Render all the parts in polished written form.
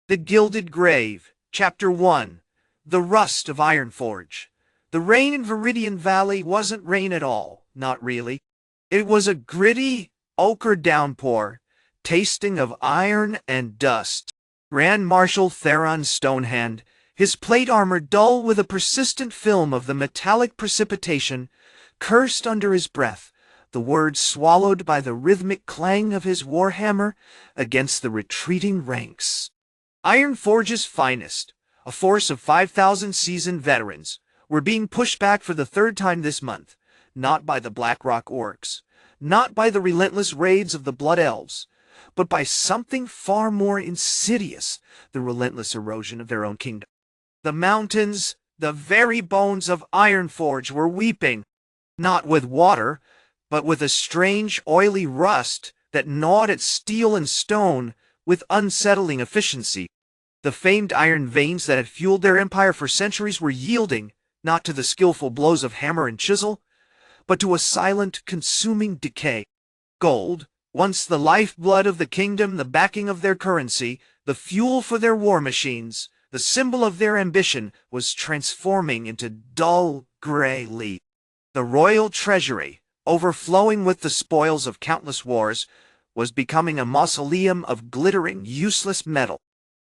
The Gilded Grave, Chapter 1. The Rust of Ironforge. The rain in Viridian Valley wasn't rain at all, not really. It was a gritty, ochre downpour, tasting of iron and dust. Grand-Marshal Theron Stonehand, his plate armor dull with a persistent film of the metallic precipitation, cursed under his breath, the words swallowed by the rhythmic clang of his warhammer against the retreating ranks. Ironforge's finest, a force of 5,000 seasoned veterans, were being pushed back for the third time this month, not by the Blackrock Orcs, not by the relentless raids of the Blood Elves, but by something far more insidious, the relentless erosion of their own kingdom. The mountains, the very bones of Ironforge, were weeping, not with water, but with a strange oily rust that gnawed at steel and stone with unsettling efficiency. The famed iron veins that had fueled their empire for centuries were yielding, not to the skillful blows of hammer and chisel, but to a silent, consuming decay. Gold, once the lifeblood of the kingdom, the backing of their currency, the fuel for their war machines, the symbol of their ambition, was transforming into dull gray lead. The royal treasury, overflowing with the spoils of countless wars, was becoming a mausoleum of glittering, useless metal.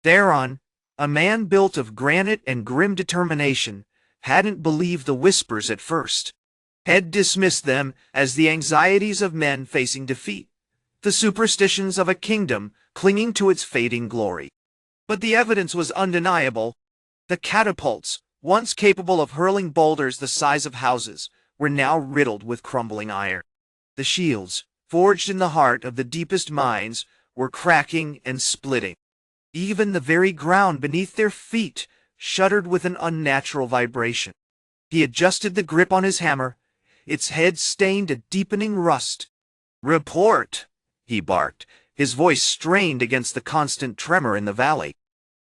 Theron, a man built of granite and grim determination, hadn't believed the whispers at first. Had dismissed them as the anxieties of men facing defeat, the superstitions of a kingdom clinging to its fading glory. But the evidence was undeniable. The catapults, once capable of hurling boulders the size of houses, were now riddled with crumbling iron. The shields, forged in the heart of the deepest mines, were cracking and splitting. Even the very ground beneath their feet shuddered with an unnatural vibration. He adjusted the grip on his hammer, its head stained a deepening rust. "Report," he barked, his voice strained against the constant tremor in the valley.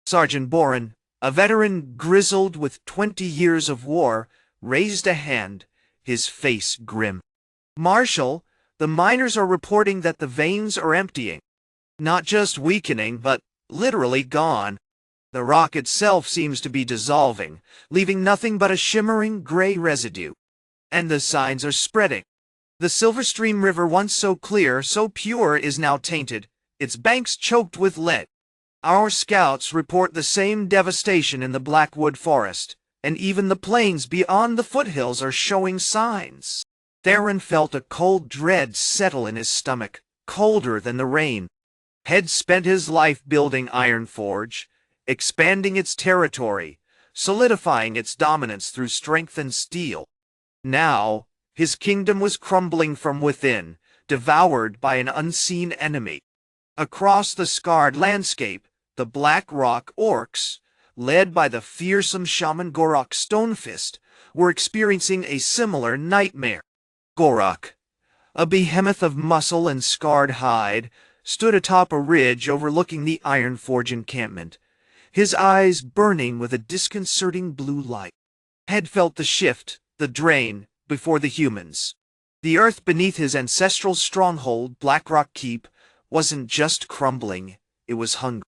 Sergeant Boren, a veteran grizzled with 20 years of war, raised a hand, his face grim. "Marshal, the miners are reporting that the veins are emptying. Not just weakening, but literally gone. The rock itself seems to be dissolving, leaving nothing but a shimmering gray residue. And the signs are spreading. The Silverstream River, once so clear, so pure, is now tainted, its banks choked with lead. Our scouts report the same devastation in the Blackwood Forest, and even the plains beyond the foothills are showing signs." Theron felt a cold dread settle in his stomach, colder than the rain. Had spent his life building Ironforge, expanding its territory, solidifying its dominance through strength and steel. Now, his kingdom was crumbling from within, devoured by an unseen enemy. Across the scarred landscape, the Blackrock Orcs, led by the fearsome Shaman Gorok Stonefist, were experiencing a similar nightmare. Gorok, a behemoth of muscle and scarred hide, stood atop a ridge overlooking the Ironforge encampment, his eyes burning with a disconcerting blue light. Had felt the shift, the drain, before the humans. The earth beneath his ancestral stronghold, Blackrock Keep, wasn't just crumbling, it was hungry.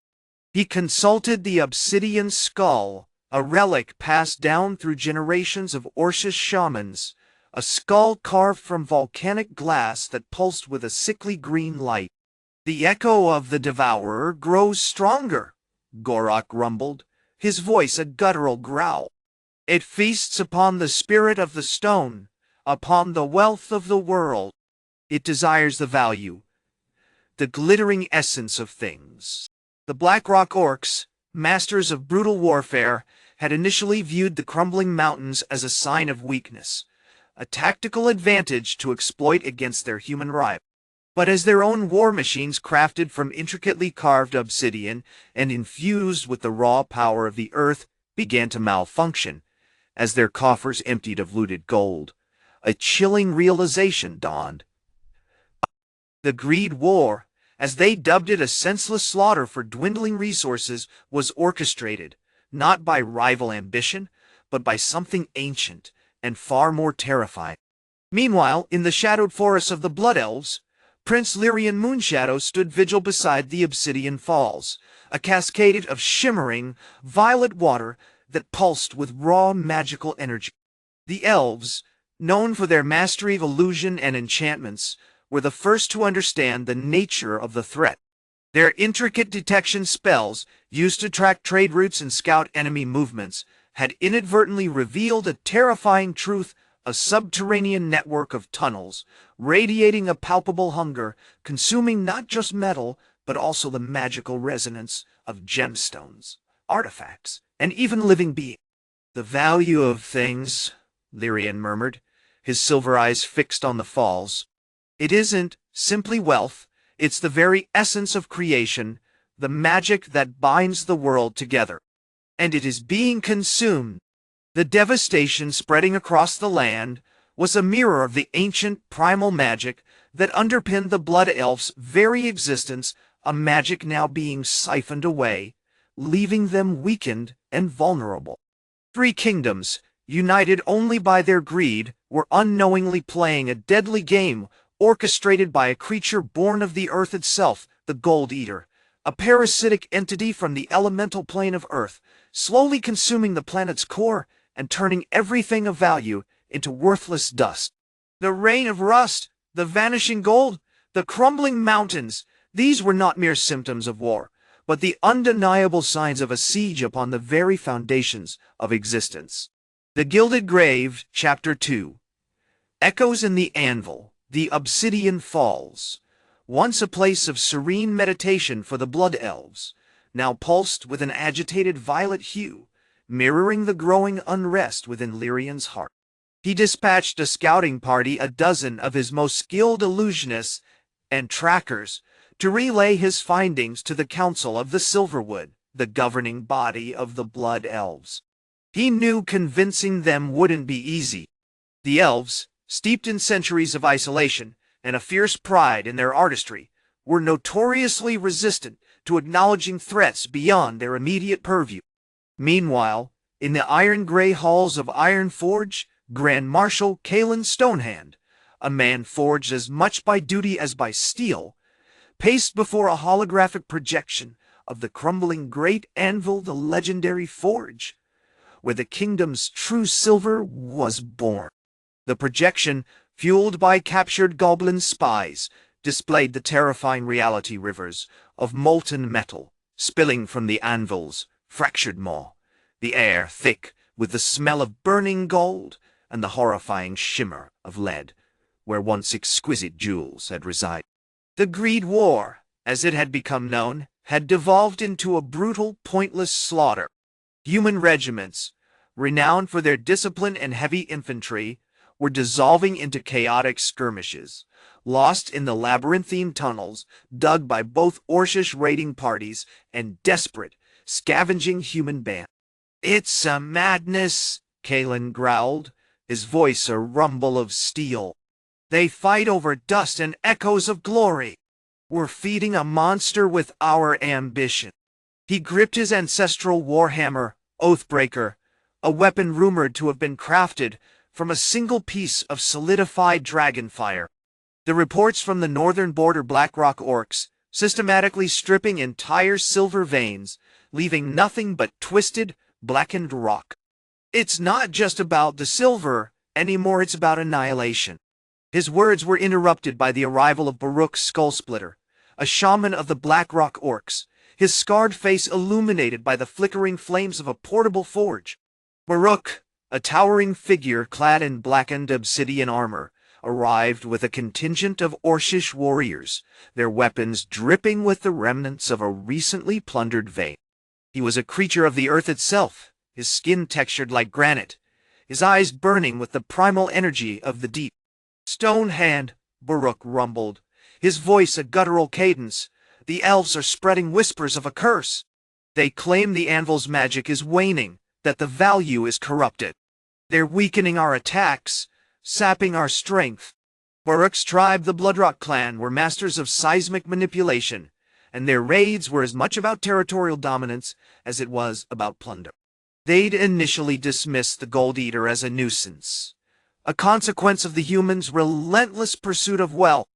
He consulted the obsidian skull, a relic passed down through generations of Orcish Shamans, a skull carved from volcanic glass that pulsed with a sickly green light. "The echo of the devourer grows stronger," Gorok rumbled, his voice a guttural growl. "It feasts upon the spirit of the stone, upon the wealth of the world. It desires the value, the glittering essence of things." The Blackrock Orcs, masters of brutal warfare, had initially viewed the crumbling mountains as a sign of weakness, a tactical advantage to exploit against their human rival. But as their own war machines, crafted from intricately carved obsidian and infused with the raw power of the earth, began to malfunction, as their coffers emptied of looted gold, a chilling realization dawned. The Greed War, as they dubbed it, a senseless slaughter for dwindling resources, was orchestrated, not by rival ambition, but by something ancient and far more terrifying. Meanwhile, in the shadowed forests of the Blood Elves, Prince Lyrian Moonshadow stood vigil beside the obsidian falls, a cascade of shimmering, violet water that pulsed with raw magical energy. The elves, known for their mastery of illusion and enchantments, were the first to understand the nature of the threat. Their intricate detection spells, used to track trade routes and scout enemy movements, had inadvertently revealed a terrifying truth: a subterranean network of tunnels, radiating a palpable hunger, consuming not just metal, but also the magical resonance of gemstones, artifacts, and even living beings. "The value of things," Lyrian murmured, his silver eyes fixed on the falls. "It isn't simply wealth, it's the very essence of creation, the magic that binds the world together. And it is being consumed." The devastation spreading across the land was a mirror of the ancient primal magic that underpinned the Blood Elves' very existence, a magic now being siphoned away, leaving them weakened and vulnerable. Three kingdoms, united only by their greed, were unknowingly playing a deadly game orchestrated by a creature born of the earth itself, the Gold Eater, a parasitic entity from the elemental plane of Earth, slowly consuming the planet's core and turning everything of value into worthless dust. The rain of rust, the vanishing gold, the crumbling mountains, these were not mere symptoms of war, but the undeniable signs of a siege upon the very foundations of existence. The Gilded Grave, Chapter 2. Echoes in the Anvil, the Obsidian Falls, once a place of serene meditation for the Blood Elves, now pulsed with an agitated violet hue, mirroring the growing unrest within Lyrian's heart. He dispatched a scouting party, a dozen of his most skilled illusionists and trackers, to relay his findings to the Council of the Silverwood, the governing body of the Blood Elves. He knew convincing them wouldn't be easy. The elves, steeped in centuries of isolation and a fierce pride in their artistry, were notoriously resistant to acknowledging threats beyond their immediate purview. Meanwhile, in the iron-gray halls of Ironforge, Grand-Marshal Kalen Stonehand, a man forged as much by duty as by steel, paced before a holographic projection of the crumbling Great Anvil, the legendary forge, where the kingdom's true silver was born. The projection, fueled by captured goblin spies, displayed the terrifying reality rivers of molten metal spilling from the anvil's fractured maw, the air thick with the smell of burning gold and the horrifying shimmer of lead, where once exquisite jewels had resided. The Greed War, as it had become known, had devolved into a brutal, pointless slaughter. Human regiments, renowned for their discipline and heavy infantry, were dissolving into chaotic skirmishes, lost in the labyrinthine tunnels dug by both Orcish raiding parties and desperate, scavenging human bands. "It's a madness," Kalen growled, his voice a rumble of steel. "They fight over dust and echoes of glory. We're feeding a monster with our ambition." He gripped his ancestral warhammer, Oathbreaker, a weapon rumored to have been crafted from a single piece of solidified dragonfire. The reports from the northern border Blackrock Orcs, systematically stripping entire silver veins, leaving nothing but twisted, blackened rock. "It's not just about the silver anymore, it's about annihilation." His words were interrupted by the arrival of Baruch Skullsplitter, a shaman of the Blackrock Orcs, his scarred face illuminated by the flickering flames of a portable forge. Baruch, a towering figure clad in blackened obsidian armor, arrived with a contingent of Orcish warriors, their weapons dripping with the remnants of a recently plundered vein. He was a creature of the earth itself, his skin textured like granite, his eyes burning with the primal energy of the deep. "Stonehand," Baruch rumbled, his voice a guttural cadence, "the elves are spreading whispers of a curse. They claim the anvil's magic is waning, that the value is corrupted. They're weakening our attacks, sapping our strength." Baruch's tribe, the Bloodrock clan, were masters of seismic manipulation, and their raids were as much about territorial dominance as it was about plunder. They'd initially dismissed the Gold Eater as a nuisance, a consequence of the humans' relentless pursuit of wealth.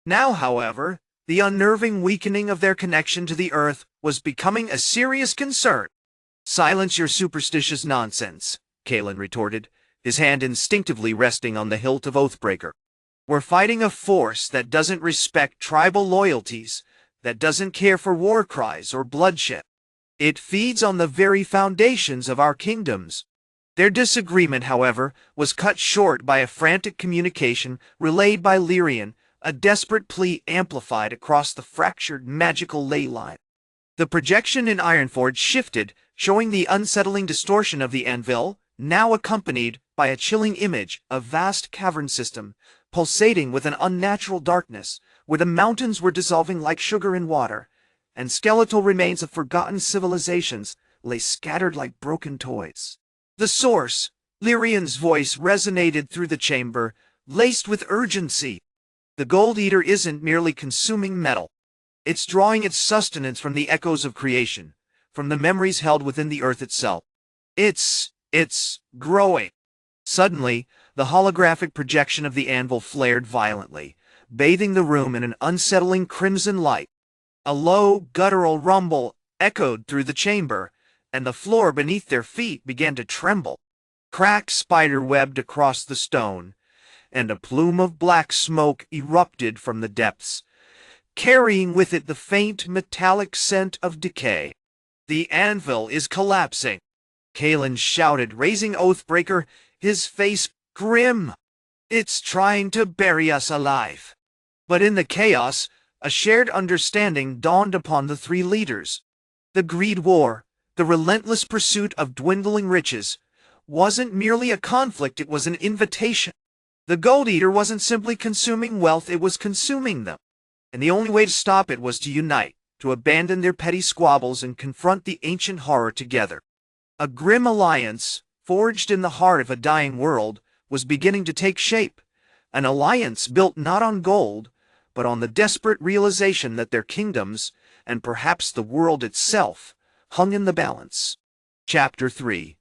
Now, however, the unnerving weakening of their connection to the earth was becoming a serious concern. "Silence your superstitious nonsense," Kalen retorted, his hand instinctively resting on the hilt of Oathbreaker. "We're fighting a force that doesn't respect tribal loyalties, that doesn't care for war cries or bloodshed. It feeds on the very foundations of our kingdoms." Their disagreement, however, was cut short by a frantic communication relayed by Lyrian, a desperate plea amplified across the fractured magical ley line. The projection in Ironforge shifted, showing the unsettling distortion of the anvil, now accompanied by a chilling image, a vast cavern system, pulsating with an unnatural darkness, where the mountains were dissolving like sugar in water, and skeletal remains of forgotten civilizations lay scattered like broken toys. The source, Lyrian's voice, resonated through the chamber, laced with urgency. The Gold Eater isn't merely consuming metal. It's drawing its sustenance from the echoes of creation, from the memories held within the earth itself. It's growing. Suddenly, the holographic projection of the anvil flared violently, bathing the room in an unsettling crimson light. A low, guttural rumble echoed through the chamber, and the floor beneath their feet began to tremble. Cracks spider-webbed across the stone, and a plume of black smoke erupted from the depths, carrying with it the faint metallic scent of decay. "The anvil is collapsing," Kalen shouted, raising Oathbreaker, his face grim. "It's trying to bury us alive." But in the chaos, a shared understanding dawned upon the three leaders. The greed war, the relentless pursuit of dwindling riches, wasn't merely a conflict, it was an invitation. The Gold Eater wasn't simply consuming wealth, it was consuming them. And the only way to stop it was to unite, to abandon their petty squabbles and confront the ancient horror together. A grim alliance, forged in the heart of a dying world, was beginning to take shape. An alliance built not on gold, but on the desperate realization that their kingdoms, and perhaps the world itself, hung in the balance. Chapter 3.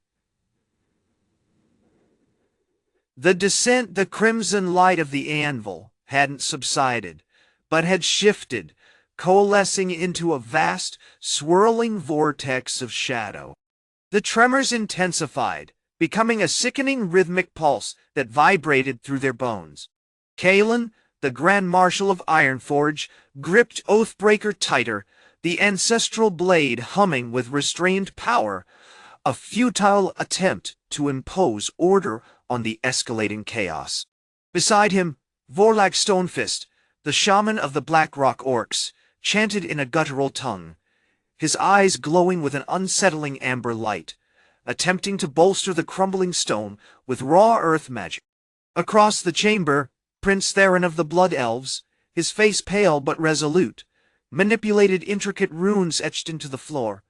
The descent. The crimson light of the anvil hadn't subsided, but had shifted, coalescing into a vast, swirling vortex of shadow. The tremors intensified, becoming a sickening rhythmic pulse that vibrated through their bones. Kalen, the Grand-Marshal of Ironforge, gripped Oathbreaker tighter, the ancestral blade humming with restrained power, a futile attempt to impose order on the escalating chaos. Beside him, Vorlag Stonefist, the shaman of the Blackrock Orcs, chanted in a guttural tongue, his eyes glowing with an unsettling amber light, attempting to bolster the crumbling stone with raw earth magic. Across the chamber, Prince Theron of the Blood Elves, his face pale but resolute, manipulated intricate runes etched into the floor,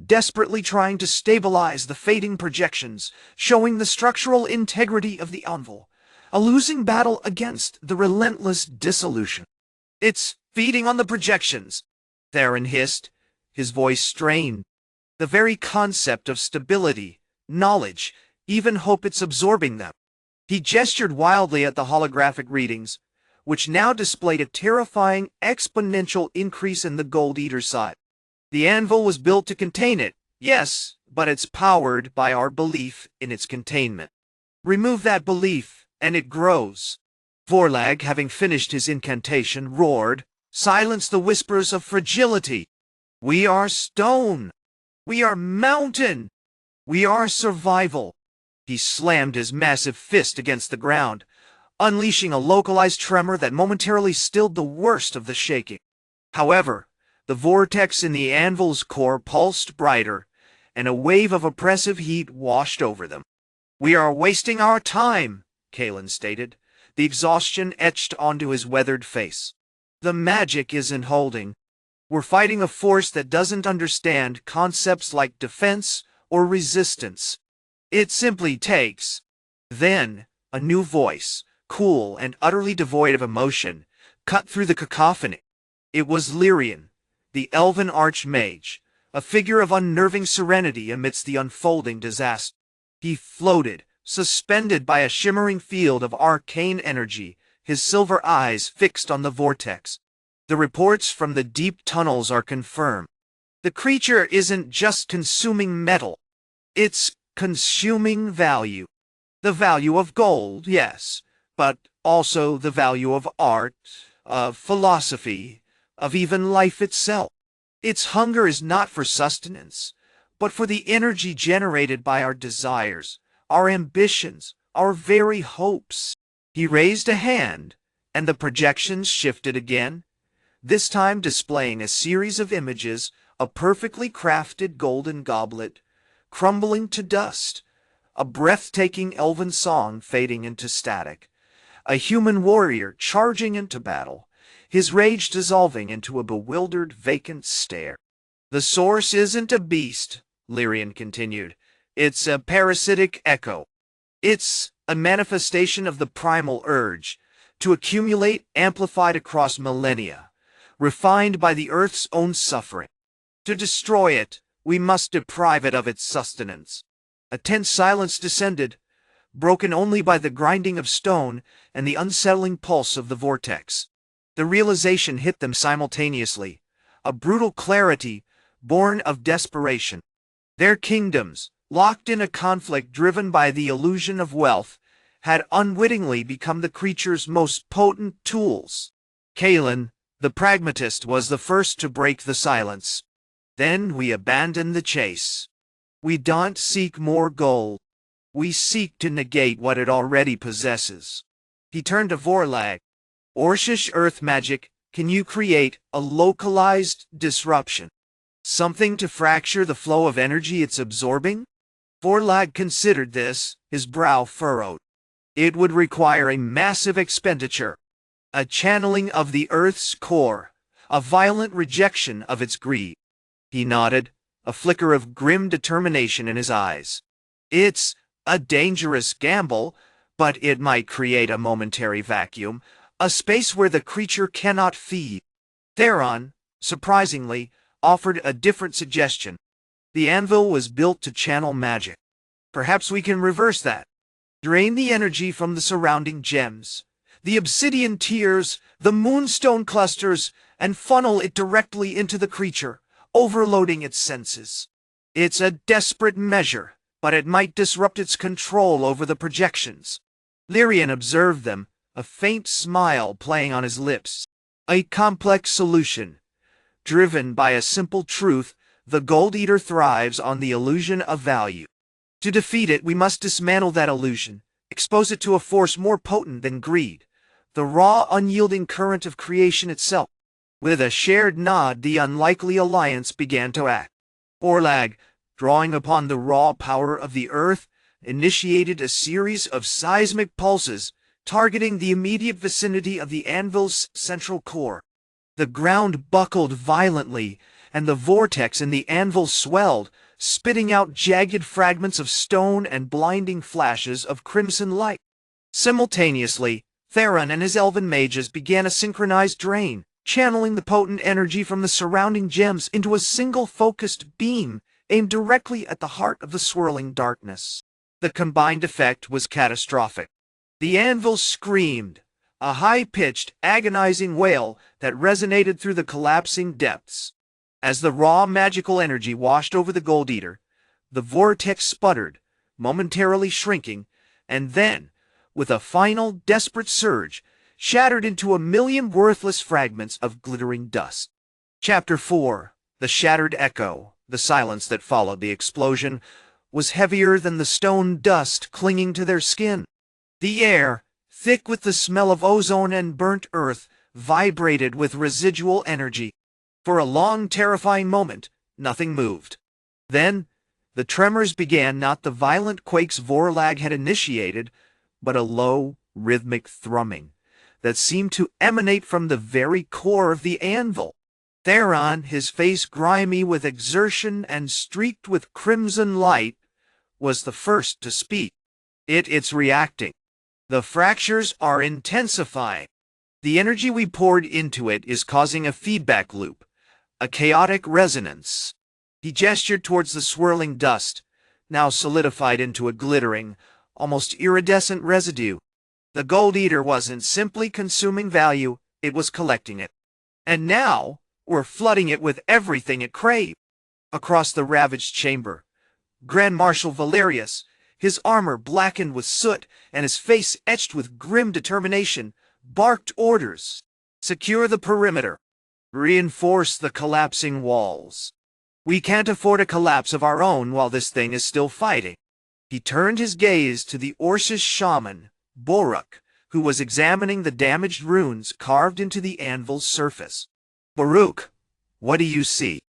desperately trying to stabilize the fading projections, showing the structural integrity of the anvil, a losing battle against the relentless dissolution. "It's feeding on the projections," Theron hissed, his voice strained. "The very concept of stability, knowledge, even hope, it's absorbing them." He gestured wildly at the holographic readings, which now displayed a terrifying exponential increase in the Gold Eater's side. "The anvil was built to contain it, yes, but it's powered by our belief in its containment. Remove that belief, and it grows." Vorlag, having finished his incantation, roared, "Silence the whispers of fragility! We are stone! We are mountain! We are survival!" He slammed his massive fist against the ground, unleashing a localized tremor that momentarily stilled the worst of the shaking. However, the vortex in the anvil's core pulsed brighter, and a wave of oppressive heat washed over them. "We are wasting our time," Kalen stated, the exhaustion etched onto his weathered face. "The magic isn't holding. We're fighting a force that doesn't understand concepts like defense or resistance. It simply takes." Then, a new voice, cool and utterly devoid of emotion, cut through the cacophony. It was Lyrian, the Elven Archmage, a figure of unnerving serenity amidst the unfolding disaster. He floated, suspended by a shimmering field of arcane energy, his silver eyes fixed on the vortex. The reports from the deep tunnels are confirmed. The creature isn't just consuming metal. It's consuming value. The value of gold, yes, but also the value of art, of philosophy, of even life itself. Its hunger is not for sustenance, but for the energy generated by our desires, our ambitions, our very hopes. He raised a hand, and the projections shifted again, this time displaying a series of images, a perfectly crafted golden goblet, crumbling to dust, a breathtaking elven song fading into static, a human warrior charging into battle, his rage dissolving into a bewildered, vacant stare. The source isn't a beast, Lyrian continued. It's a parasitic echo. It's a manifestation of the primal urge to accumulate, amplified across millennia, refined by the earth's own suffering. To destroy it, we must deprive it of its sustenance. A tense silence descended, broken only by the grinding of stone and the unsettling pulse of the vortex. The realization hit them simultaneously, a brutal clarity born of desperation. Their kingdoms, locked in a conflict driven by the illusion of wealth, had unwittingly become the creature's most potent tools. Kalen, the pragmatist, was the first to break the silence. Then we abandon the chase. We don't seek more gold. We seek to negate what it already possesses. He turned to Vorlag. Orcish earth magic, can you create a localized disruption? Something to fracture the flow of energy it's absorbing? Vorlag considered this, his brow furrowed. It would require a massive expenditure, a channeling of the Earth's core, a violent rejection of its greed. He nodded, a flicker of grim determination in his eyes. It's a dangerous gamble, but it might create a momentary vacuum, a space where the creature cannot feed. Theron, surprisingly, offered a different suggestion. The anvil was built to channel magic. Perhaps we can reverse that. Drain the energy from the surrounding gems, the obsidian tiers, the moonstone clusters, and funnel it directly into the creature, overloading its senses. It's a desperate measure, but it might disrupt its control over the projections. Lyrian observed them, a faint smile playing on his lips. A complex solution. Driven by a simple truth, the Gold Eater thrives on the illusion of value. To defeat it, we must dismantle that illusion, expose it to a force more potent than greed, the raw, unyielding current of creation itself. With a shared nod, the unlikely alliance began to act. Orlag, drawing upon the raw power of the earth, initiated a series of seismic pulses, targeting the immediate vicinity of the anvil's central core. The ground buckled violently, and the vortex in the anvil swelled, spitting out jagged fragments of stone and blinding flashes of crimson light. Simultaneously, Theron and his elven mages began a synchronized drain, channeling the potent energy from the surrounding gems into a single focused beam aimed directly at the heart of the swirling darkness. The combined effect was catastrophic. The anvil screamed, a high-pitched, agonizing wail that resonated through the collapsing depths. As the raw magical energy washed over the Gold Eater, the vortex sputtered, momentarily shrinking, and then, with a final, desperate surge, shattered into a million worthless fragments of glittering dust. Chapter 4. The Shattered Echo. The silence that followed the explosion was heavier than the stone dust clinging to their skin. The air, thick with the smell of ozone and burnt earth, vibrated with residual energy. For a long, terrifying moment, nothing moved. Then, the tremors began, not the violent quakes Vorlag had initiated, but a low, rhythmic thrumming that seemed to emanate from the very core of the anvil. Theron, his face grimy with exertion and streaked with crimson light, was the first to speak. It's reacting. The fractures are intensifying. The energy we poured into it is causing a feedback loop, a chaotic resonance. He gestured towards the swirling dust, now solidified into a glittering, almost iridescent residue. The Gold Eater wasn't simply consuming value, it was collecting it. And now, we're flooding it with everything it craved. Across the ravaged chamber, Grand-Marshal Valerius, his armor blackened with soot and his face etched with grim determination, barked orders. Secure the perimeter. Reinforce the collapsing walls. We can't afford a collapse of our own while this thing is still fighting. He turned his gaze to the Orcish Shaman, Boruk, who was examining the damaged runes carved into the anvil's surface. Boruk, what do you see?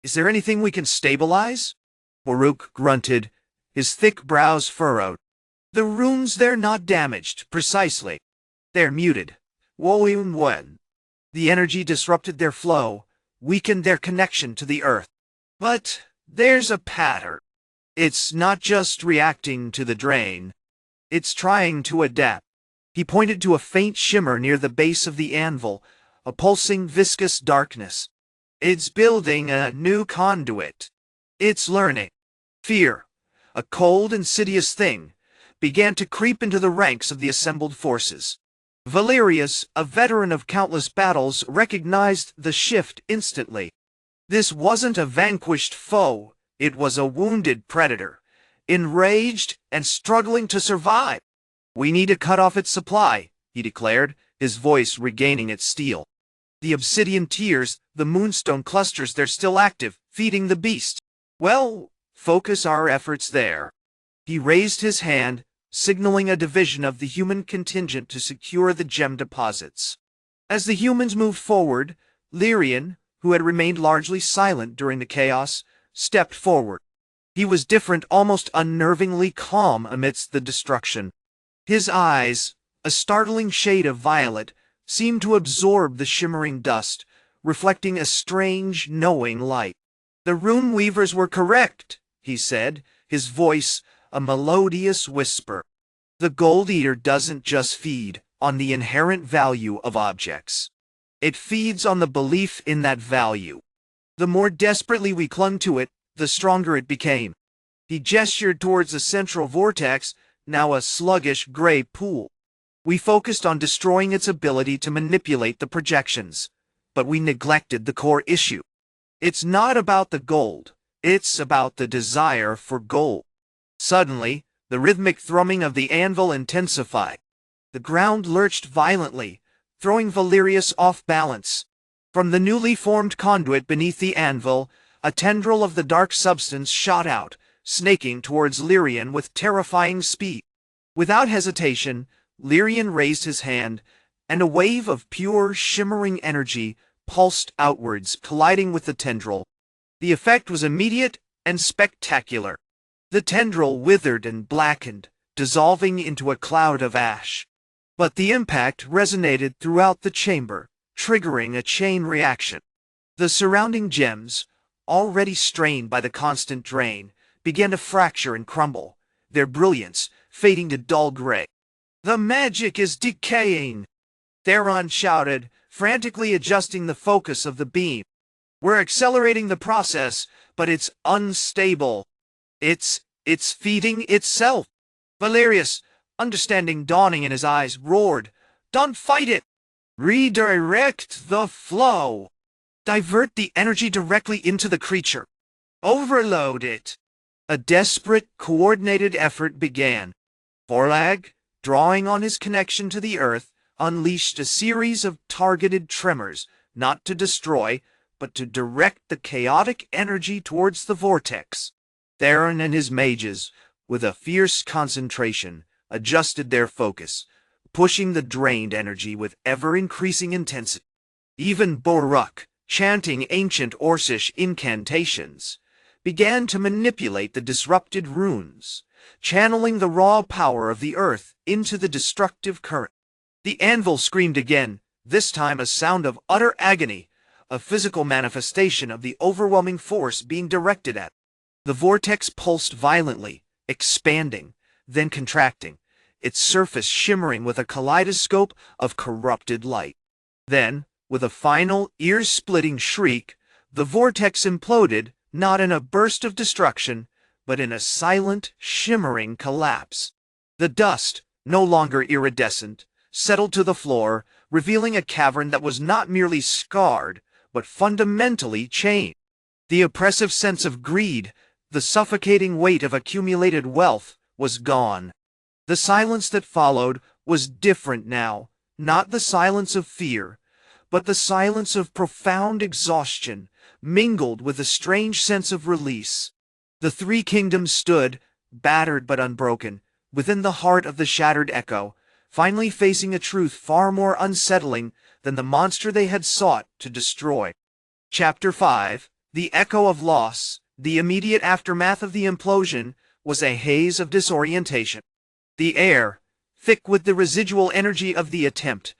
Is there anything we can stabilize? Boruk grunted, his thick brows furrowed. The runes, they're not damaged, precisely. They're muted. When the energy disrupted their flow, weakened their connection to the earth. But there's a pattern. It's not just reacting to the drain. It's trying to adapt. He pointed to a faint shimmer near the base of the anvil, a pulsing viscous darkness. It's building a new conduit. It's learning. Fear, a cold, insidious thing, began to creep into the ranks of the assembled forces. Valerius, a veteran of countless battles, recognized the shift instantly. This wasn't a vanquished foe, it was a wounded predator, enraged and struggling to survive. We need to cut off its supply, he declared, his voice regaining its steel. The obsidian tears, the moonstone clusters, they're still active, feeding the beast. Well, focus our efforts there. He raised his hand, signaling a division of the human contingent to secure the gem deposits. As the humans moved forward, Lyrian, who had remained largely silent during the chaos, stepped forward. He was different, almost unnervingly calm amidst the destruction. His eyes, a startling shade of violet, seemed to absorb the shimmering dust, reflecting a strange, knowing light. The rune weavers were correct, he said, his voice a melodious whisper. The Gold Eater doesn't just feed on the inherent value of objects. It feeds on the belief in that value. The more desperately we clung to it, the stronger it became. He gestured towards the central vortex, now a sluggish gray pool. We focused on destroying its ability to manipulate the projections, but we neglected the core issue. It's not about the gold, it's about the desire for gold. Suddenly, the rhythmic thrumming of the anvil intensified. The ground lurched violently, throwing Valerius off balance. From the newly formed conduit beneath the anvil, a tendril of the dark substance shot out, snaking towards Lyrian with terrifying speed. Without hesitation, Lyrian raised his hand, and a wave of pure, shimmering energy pulsed outwards, colliding with the tendril. The effect was immediate and spectacular. The tendril withered and blackened, dissolving into a cloud of ash. But the impact resonated throughout the chamber, triggering a chain reaction. The surrounding gems, already strained by the constant drain, began to fracture and crumble, their brilliance fading to dull gray. The magic is decaying, Theron shouted, frantically adjusting the focus of the beam. We're accelerating the process, but it's unstable. It's feeding itself. Valerius, understanding dawning in his eyes, roared, "Don't fight it! Redirect the flow! Divert the energy directly into the creature. Overload it!" A desperate, coordinated effort began. Forlag, drawing on his connection to the earth, unleashed a series of targeted tremors, not to destroy, but to direct the chaotic energy towards the vortex. Theron and his mages, with a fierce concentration, adjusted their focus, pushing the drained energy with ever-increasing intensity. Even Boruk, chanting ancient Orcish incantations, began to manipulate the disrupted runes, channeling the raw power of the earth into the destructive current. The anvil screamed again, this time a sound of utter agony, a physical manifestation of the overwhelming force being directed at it. The vortex pulsed violently, expanding, then contracting, its surface shimmering with a kaleidoscope of corrupted light. Then, with a final, ear-splitting shriek, the vortex imploded, not in a burst of destruction, but in a silent, shimmering collapse. The dust, no longer iridescent, settled to the floor, revealing a cavern that was not merely scarred, but fundamentally changed. The oppressive sense of greed, the suffocating weight of accumulated wealth, was gone. The silence that followed was different now, not the silence of fear, but the silence of profound exhaustion, mingled with a strange sense of release. The three kingdoms stood, battered but unbroken, within the heart of the shattered echo, finally facing a truth far more unsettling than the monster they had sought to destroy. Chapter 5, The Echo of Loss. The immediate aftermath of the implosion was a haze of disorientation. The air, thick with the residual energy of the attempt,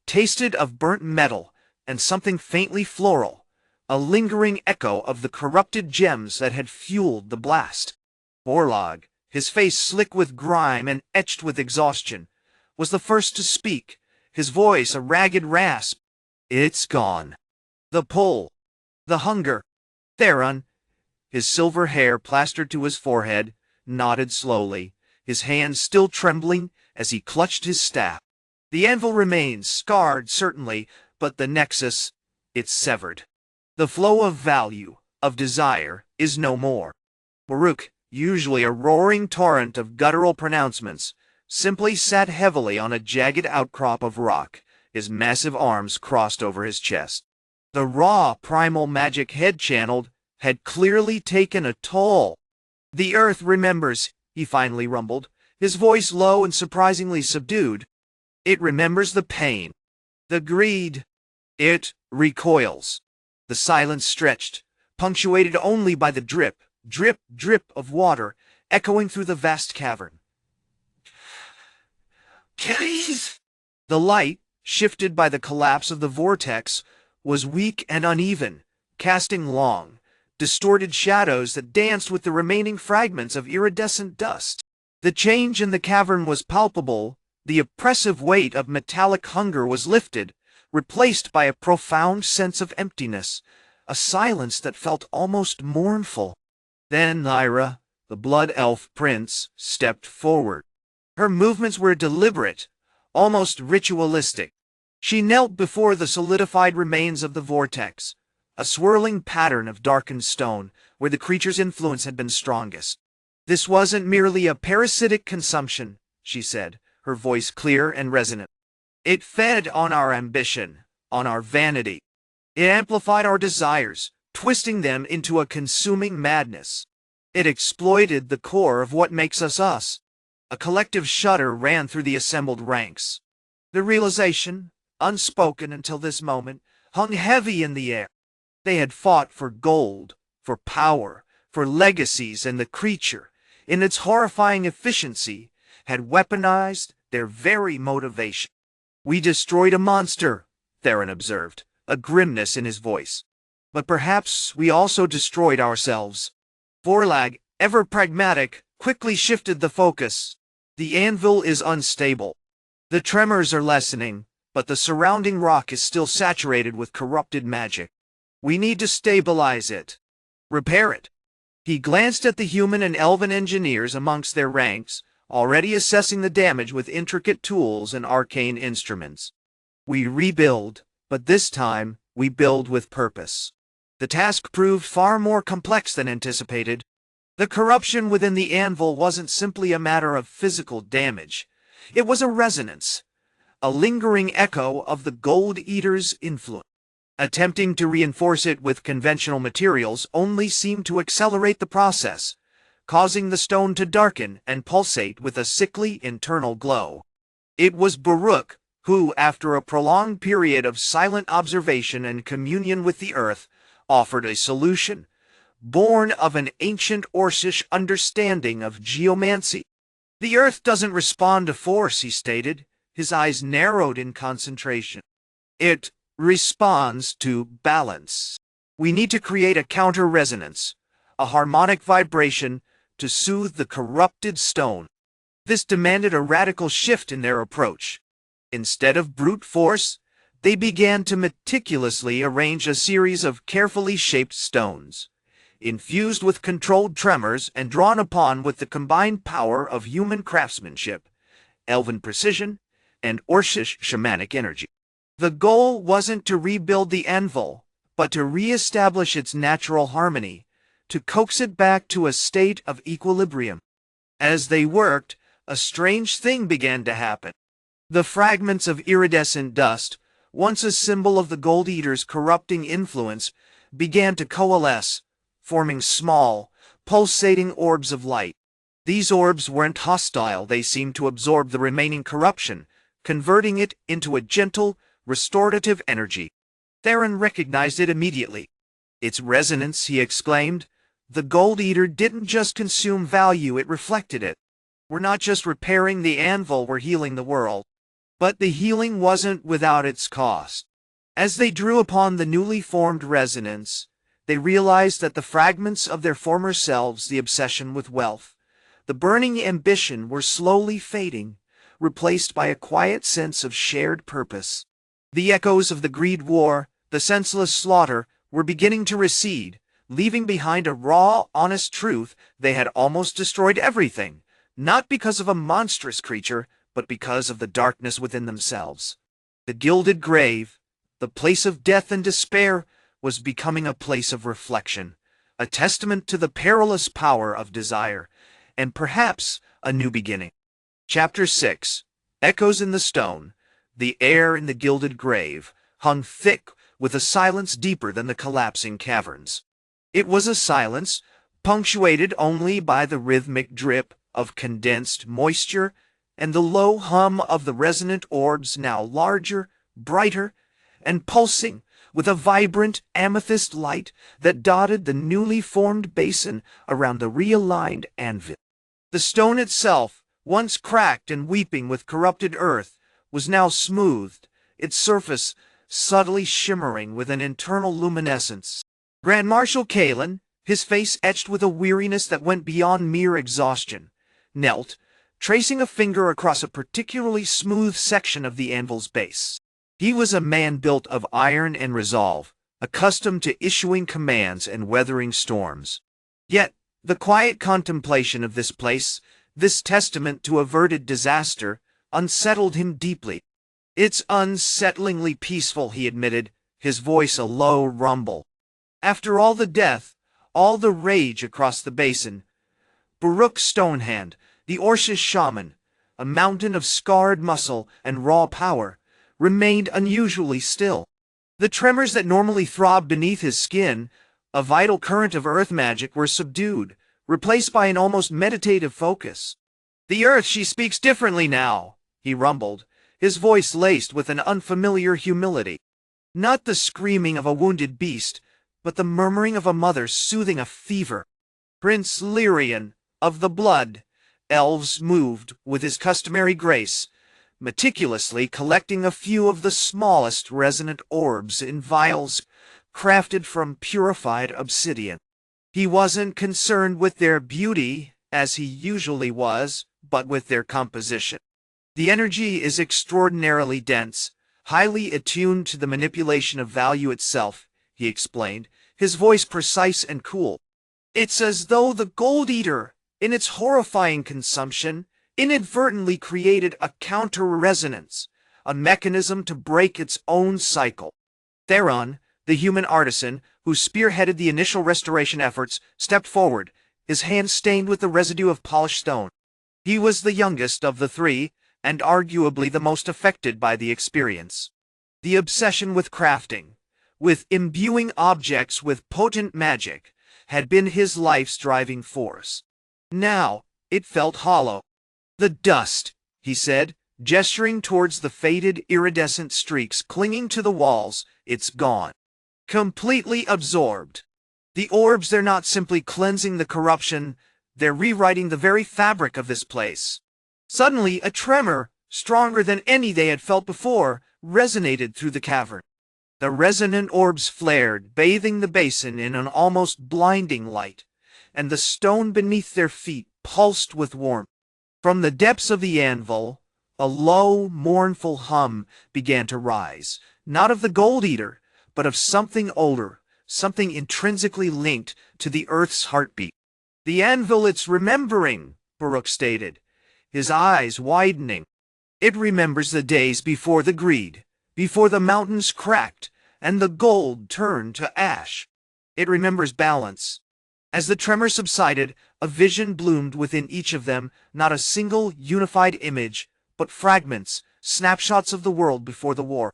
tasted of burnt metal and something faintly floral, a lingering echo of the corrupted gems that had fueled the blast. Borlaug, his face slick with grime and etched with exhaustion, was the first to speak, his voice a ragged rasp. "It's gone. The pull. The hunger." Theron, his silver hair plastered to his forehead, nodded slowly, his hands still trembling as he clutched his staff. "The anvil remains, scarred certainly, but the nexus, it's severed. The flow of value, of desire, is no more." Baruch, usually a roaring torrent of guttural pronouncements, simply sat heavily on a jagged outcrop of rock, his massive arms crossed over his chest. The raw, primal magic head-channeled had clearly taken a toll. "The earth remembers," he finally rumbled, his voice low and surprisingly subdued. "It remembers the pain, the greed. It recoils." The silence stretched, punctuated only by the drip, drip, drip of water echoing through the vast cavern. "Kitties!" The light, shifted by the collapse of the vortex, was weak and uneven, casting long, distorted shadows that danced with the remaining fragments of iridescent dust. The change in the cavern was palpable, the oppressive weight of metallic hunger was lifted, replaced by a profound sense of emptiness, a silence that felt almost mournful. Then Lyra, the Blood Elf Prince, stepped forward. Her movements were deliberate, almost ritualistic. She knelt before the solidified remains of the vortex, a swirling pattern of darkened stone where the creature's influence had been strongest. "This wasn't merely a parasitic consumption," she said, her voice clear and resonant. "It fed on our ambition, on our vanity. It amplified our desires, twisting them into a consuming madness. It exploited the core of what makes us us." A collective shudder ran through the assembled ranks. The realization, unspoken until this moment, hung heavy in the air. They had fought for gold, for power, for legacies, and the creature, in its horrifying efficiency, had weaponized their very motivation. "We destroyed a monster," Theron observed, a grimness in his voice. "But perhaps we also destroyed ourselves." Borlaug, ever pragmatic, quickly shifted the focus. "The anvil is unstable. The tremors are lessening, but the surrounding rock is still saturated with corrupted magic. We need to stabilize it. Repair it." He glanced at the human and elven engineers amongst their ranks, already assessing the damage with intricate tools and arcane instruments. "We rebuild, but this time we build with purpose." The task proved far more complex than anticipated. The corruption within the anvil wasn't simply a matter of physical damage. It was a resonance, a lingering echo of the Gold Eater's influence. Attempting to reinforce it with conventional materials only seemed to accelerate the process, causing the stone to darken and pulsate with a sickly internal glow. It was Baruch who, after a prolonged period of silent observation and communion with the earth, offered a solution, born of an ancient Orcish understanding of geomancy. "The earth doesn't respond to force," he stated, his eyes narrowed in concentration. "It responds to balance. We need to create a counter-resonance, a harmonic vibration to soothe the corrupted stone." This demanded a radical shift in their approach. Instead of brute force, they began to meticulously arrange a series of carefully shaped stones, infused with controlled tremors and drawn upon with the combined power of human craftsmanship elven precision, and Orcish shamanic energy. The goal wasn't to rebuild the anvil, but to re-establish its natural harmony, to coax it back to a state of equilibrium. As they worked, a strange thing began to happen. The fragments of iridescent dust, once a symbol of the Gold Eater's corrupting influence, began to coalesce, forming small, pulsating orbs of light. These orbs weren't hostile, they seemed to absorb the remaining corruption, converting it into a gentle, restorative energy. Theron recognized it immediately. Its resonance, he exclaimed. The Gold Eater didn't just consume value, it reflected it. We're not just repairing the anvil, we're healing the world. But the healing wasn't without its cost. As they drew upon the newly formed resonance, they realized that the fragments of their former selves, the obsession with wealth, the burning ambition, were slowly fading, replaced by a quiet sense of shared purpose. The echoes of the greed war, the senseless slaughter, were beginning to recede, leaving behind a raw, honest truth: they had almost destroyed everything, not because of a monstrous creature, but because of the darkness within themselves. The gilded grave, the place of death and despair, was becoming a place of reflection, a testament to the perilous power of desire, and perhaps a new beginning. Chapter 6. Echoes in the Stone. The air in the gilded grave hung thick with a silence deeper than the collapsing caverns. It was a silence punctuated only by the rhythmic drip of condensed moisture and the low hum of the resonant orbs, now larger, brighter, and pulsing with a vibrant amethyst light that dotted the newly formed basin around the realigned anvil. The stone itself, once cracked and weeping with corrupted earth, was now smoothed, its surface subtly shimmering with an internal luminescence. Grand-Marshal Kalen, his face etched with a weariness that went beyond mere exhaustion, knelt, tracing a finger across a particularly smooth section of the anvil's base. He was a man built of iron and resolve, accustomed to issuing commands and weathering storms. Yet, the quiet contemplation of this place, this testament to averted disaster, unsettled him deeply. It's unsettlingly peaceful, he admitted, his voice a low rumble. After all the death, all the rage across the basin, Baruch Stonehand, the Orcish Shaman, a mountain of scarred muscle and raw power, remained unusually still. The tremors that normally throbbed beneath his skin, a vital current of earth magic, were subdued, replaced by an almost meditative focus. "The earth, she speaks differently now," he rumbled, his voice laced with an unfamiliar humility. Not the screaming of a wounded beast, but the murmuring of a mother soothing a fever. Prince Lyrian, of the Blood Elves, moved with his customary grace, meticulously collecting a few of the smallest resonant orbs in vials crafted from purified obsidian. He wasn't concerned with their beauty, as he usually was, but with their composition. "The energy is extraordinarily dense, highly attuned to the manipulation of value itself," he explained, his voice precise and cool. "It's as though the Gold Eater, in its horrifying consumption, inadvertently created a counter-resonance, a mechanism to break its own cycle." Theron, the human artisan, who spearheaded the initial restoration efforts, stepped forward, his hands stained with the residue of polished stone. He was the youngest of the three, and arguably the most affected by the experience. The obsession with crafting, with imbuing objects with potent magic, had been his life's driving force. Now, it felt hollow. "The dust," he said, gesturing towards the faded iridescent streaks clinging to the walls, "it's gone. Completely absorbed. The orbs, they're not simply cleansing the corruption, they're rewriting the very fabric of this place." Suddenly, a tremor, stronger than any they had felt before, resonated through the cavern. The resonant orbs flared, bathing the basin in an almost blinding light, and the stone beneath their feet pulsed with warmth. From the depths of the anvil, a low, mournful hum began to rise, not of the Gold Eater, but of something older, something intrinsically linked to the earth's heartbeat. "The anvil, it's remembering," Baruch stated, his eyes widening. It remembers the days before the greed, before the mountains cracked, and the gold turned to ash. It remembers balance. As the tremor subsided, a vision bloomed within each of them, not a single unified image, but fragments, snapshots of the world before the war.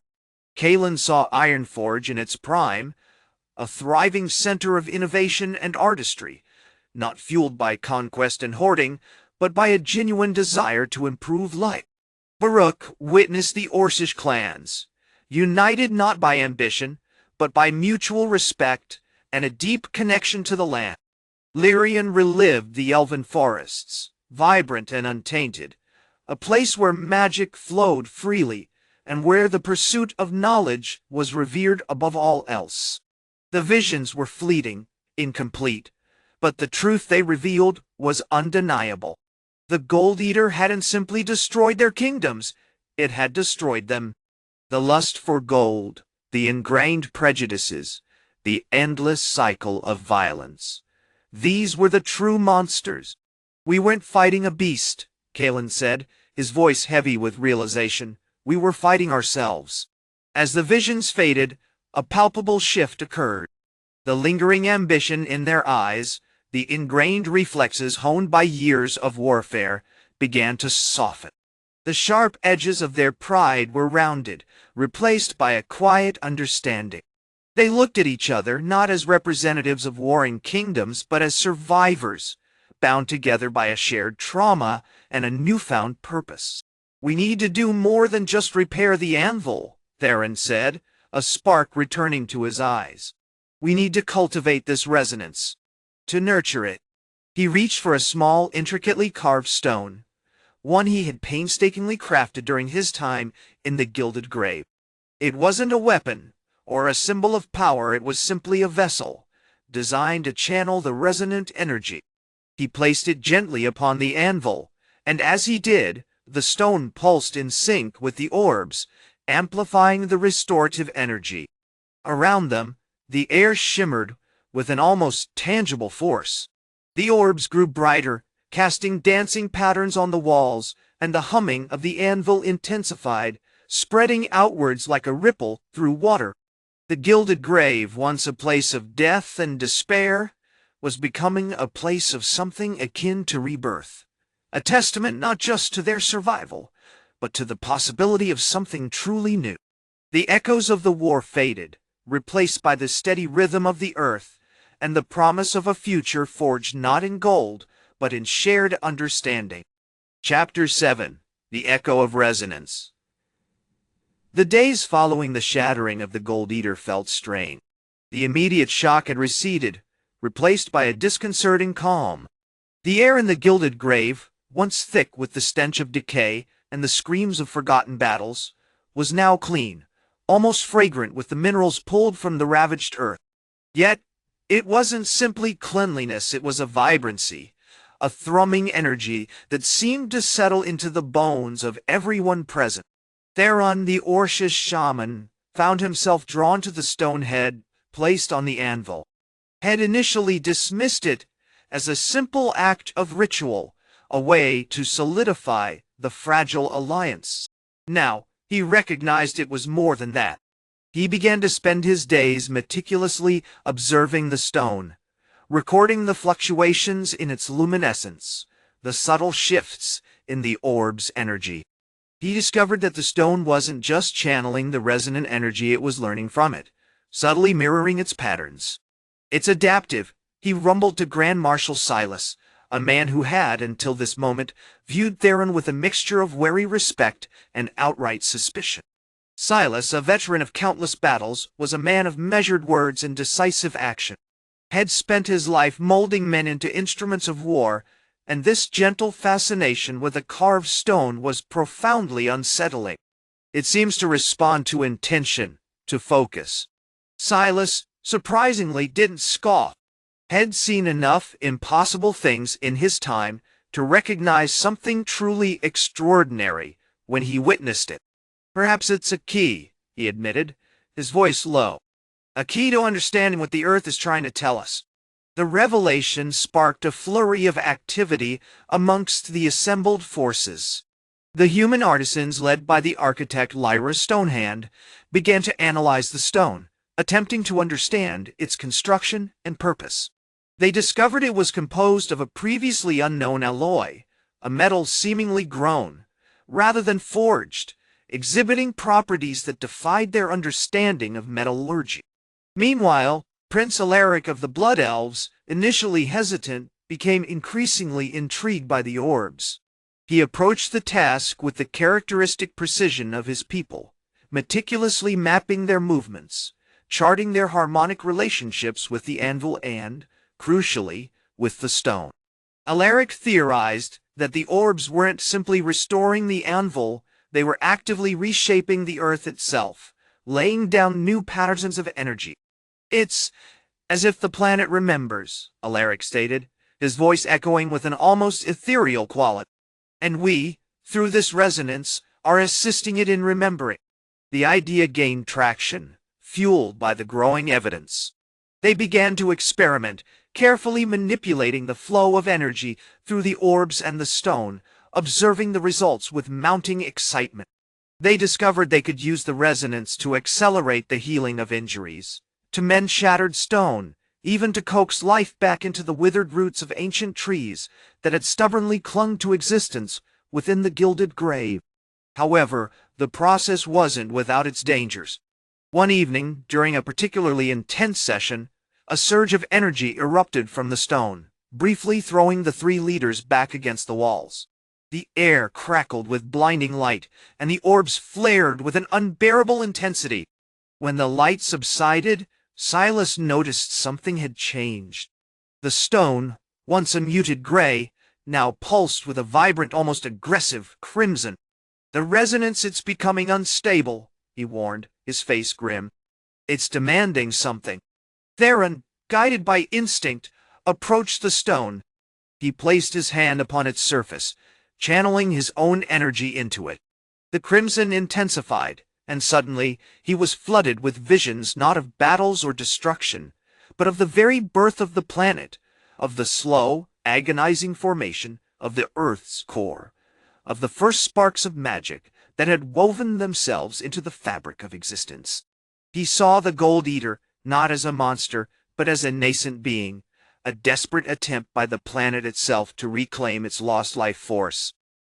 Kalen saw Ironforge in its prime, a thriving center of innovation and artistry, not fueled by conquest and hoarding, but by a genuine desire to improve life. Baruch witnessed the Orcish clans, united not by ambition, but by mutual respect and a deep connection to the land. Lyrian relived the elven forests, vibrant and untainted, a place where magic flowed freely and where the pursuit of knowledge was revered above all else. The visions were fleeting, incomplete, but the truth they revealed was undeniable. The Gold Eater hadn't simply destroyed their kingdoms, it had destroyed them. The lust for gold, the ingrained prejudices, the endless cycle of violence. These were the true monsters. We weren't fighting a beast, Kalen said, his voice heavy with realization. We were fighting ourselves. As the visions faded, a palpable shift occurred. The lingering ambition in their eyes, the ingrained reflexes honed by years of warfare, began to soften. The sharp edges of their pride were rounded, replaced by a quiet understanding. They looked at each other not as representatives of warring kingdoms, but as survivors, bound together by a shared trauma and a newfound purpose. "We need to do more than just repair the anvil," Theron said, a spark returning to his eyes. "We need to cultivate this resonance, to nurture it." He reached for a small, intricately carved stone, one he had painstakingly crafted during his time in the Gilded Grave. It wasn't a weapon or a symbol of power, it was simply a vessel, designed to channel the resonant energy. He placed it gently upon the anvil, and as he did, the stone pulsed in sync with the orbs, amplifying the restorative energy. Around them, the air shimmered with an almost tangible force. The orbs grew brighter, casting dancing patterns on the walls, and the humming of the anvil intensified, spreading outwards like a ripple through water. The Gilded Grave, once a place of death and despair, was becoming a place of something akin to rebirth, a testament not just to their survival, but to the possibility of something truly new. The echoes of the war faded, replaced by the steady rhythm of the earth, and the promise of a future forged not in gold, but in shared understanding. Chapter 7. The Echo of Resonance. The days following the shattering of the Gold Eater felt strained. The immediate shock had receded, replaced by a disconcerting calm. The air in the Gilded Grave, once thick with the stench of decay and the screams of forgotten battles, was now clean, almost fragrant with the minerals pulled from the ravaged earth. Yet, it wasn't simply cleanliness, it was a vibrancy, a thrumming energy that seemed to settle into the bones of everyone present. Theron, the Orcish Shaman, found himself drawn to the stone head placed on the anvil. Had initially dismissed it as a simple act of ritual, a way to solidify the fragile alliance. Now, he recognized it was more than that. He began to spend his days meticulously observing the stone, recording the fluctuations in its luminescence, the subtle shifts in the orb's energy. He discovered that the stone wasn't just channeling the resonant energy it was learning from it, subtly mirroring its patterns. "It's adaptive," he rumbled to Grand-Marshal Silas, a man who had, until this moment, viewed Theron with a mixture of wary respect and outright suspicion. Silas, a veteran of countless battles, was a man of measured words and decisive action. Had spent his life molding men into instruments of war, and this gentle fascination with a carved stone was profoundly unsettling. It seems to respond to intention, to focus. Silas, surprisingly, didn't scoff. Had seen enough impossible things in his time to recognize something truly extraordinary when he witnessed it. "Perhaps it's a key," he admitted, his voice low. "A key to understanding what the Earth is trying to tell us." The revelation sparked a flurry of activity amongst the assembled forces. The human artisans, led by the architect Lyra Stonehand, began to analyze the stone, attempting to understand its construction and purpose. They discovered it was composed of a previously unknown alloy, a metal seemingly grown, rather than forged, exhibiting properties that defied their understanding of metallurgy. Meanwhile, Prince Alaric of the Blood Elves, initially hesitant, became increasingly intrigued by the orbs. He approached the task with the characteristic precision of his people, meticulously mapping their movements, charting their harmonic relationships with the anvil and, crucially, with the stone. Alaric theorized that the orbs weren't simply restoring the anvil, they were actively reshaping the earth itself, laying down new patterns of energy. "It's as if the planet remembers," Alaric stated, his voice echoing with an almost ethereal quality. "And we, through this resonance, are assisting it in remembering." The idea gained traction, fueled by the growing evidence. They began to experiment, carefully manipulating the flow of energy through the orbs and the stone, observing the results with mounting excitement. They discovered they could use the resonance to accelerate the healing of injuries, to mend shattered stone, even to coax life back into the withered roots of ancient trees that had stubbornly clung to existence within the gilded grave. However, the process wasn't without its dangers. One evening, during a particularly intense session, a surge of energy erupted from the stone, briefly throwing the three leaders back against the walls. The air crackled with blinding light, and the orbs flared with an unbearable intensity. When the light subsided, Silas noticed something had changed. The stone, once a muted gray, now pulsed with a vibrant, almost aggressive crimson. "The resonance, it's becoming unstable," he warned, his face grim. "It's demanding something." Theron, guided by instinct, approached the stone. He placed his hand upon its surface, channeling his own energy into it. The crimson intensified, and suddenly he was flooded with visions not of battles or destruction, but of the very birth of the planet, of the slow, agonizing formation of the Earth's core, of the first sparks of magic that had woven themselves into the fabric of existence. He saw the Gold Eater not as a monster, but as a nascent being, a desperate attempt by the planet itself to reclaim its lost life force.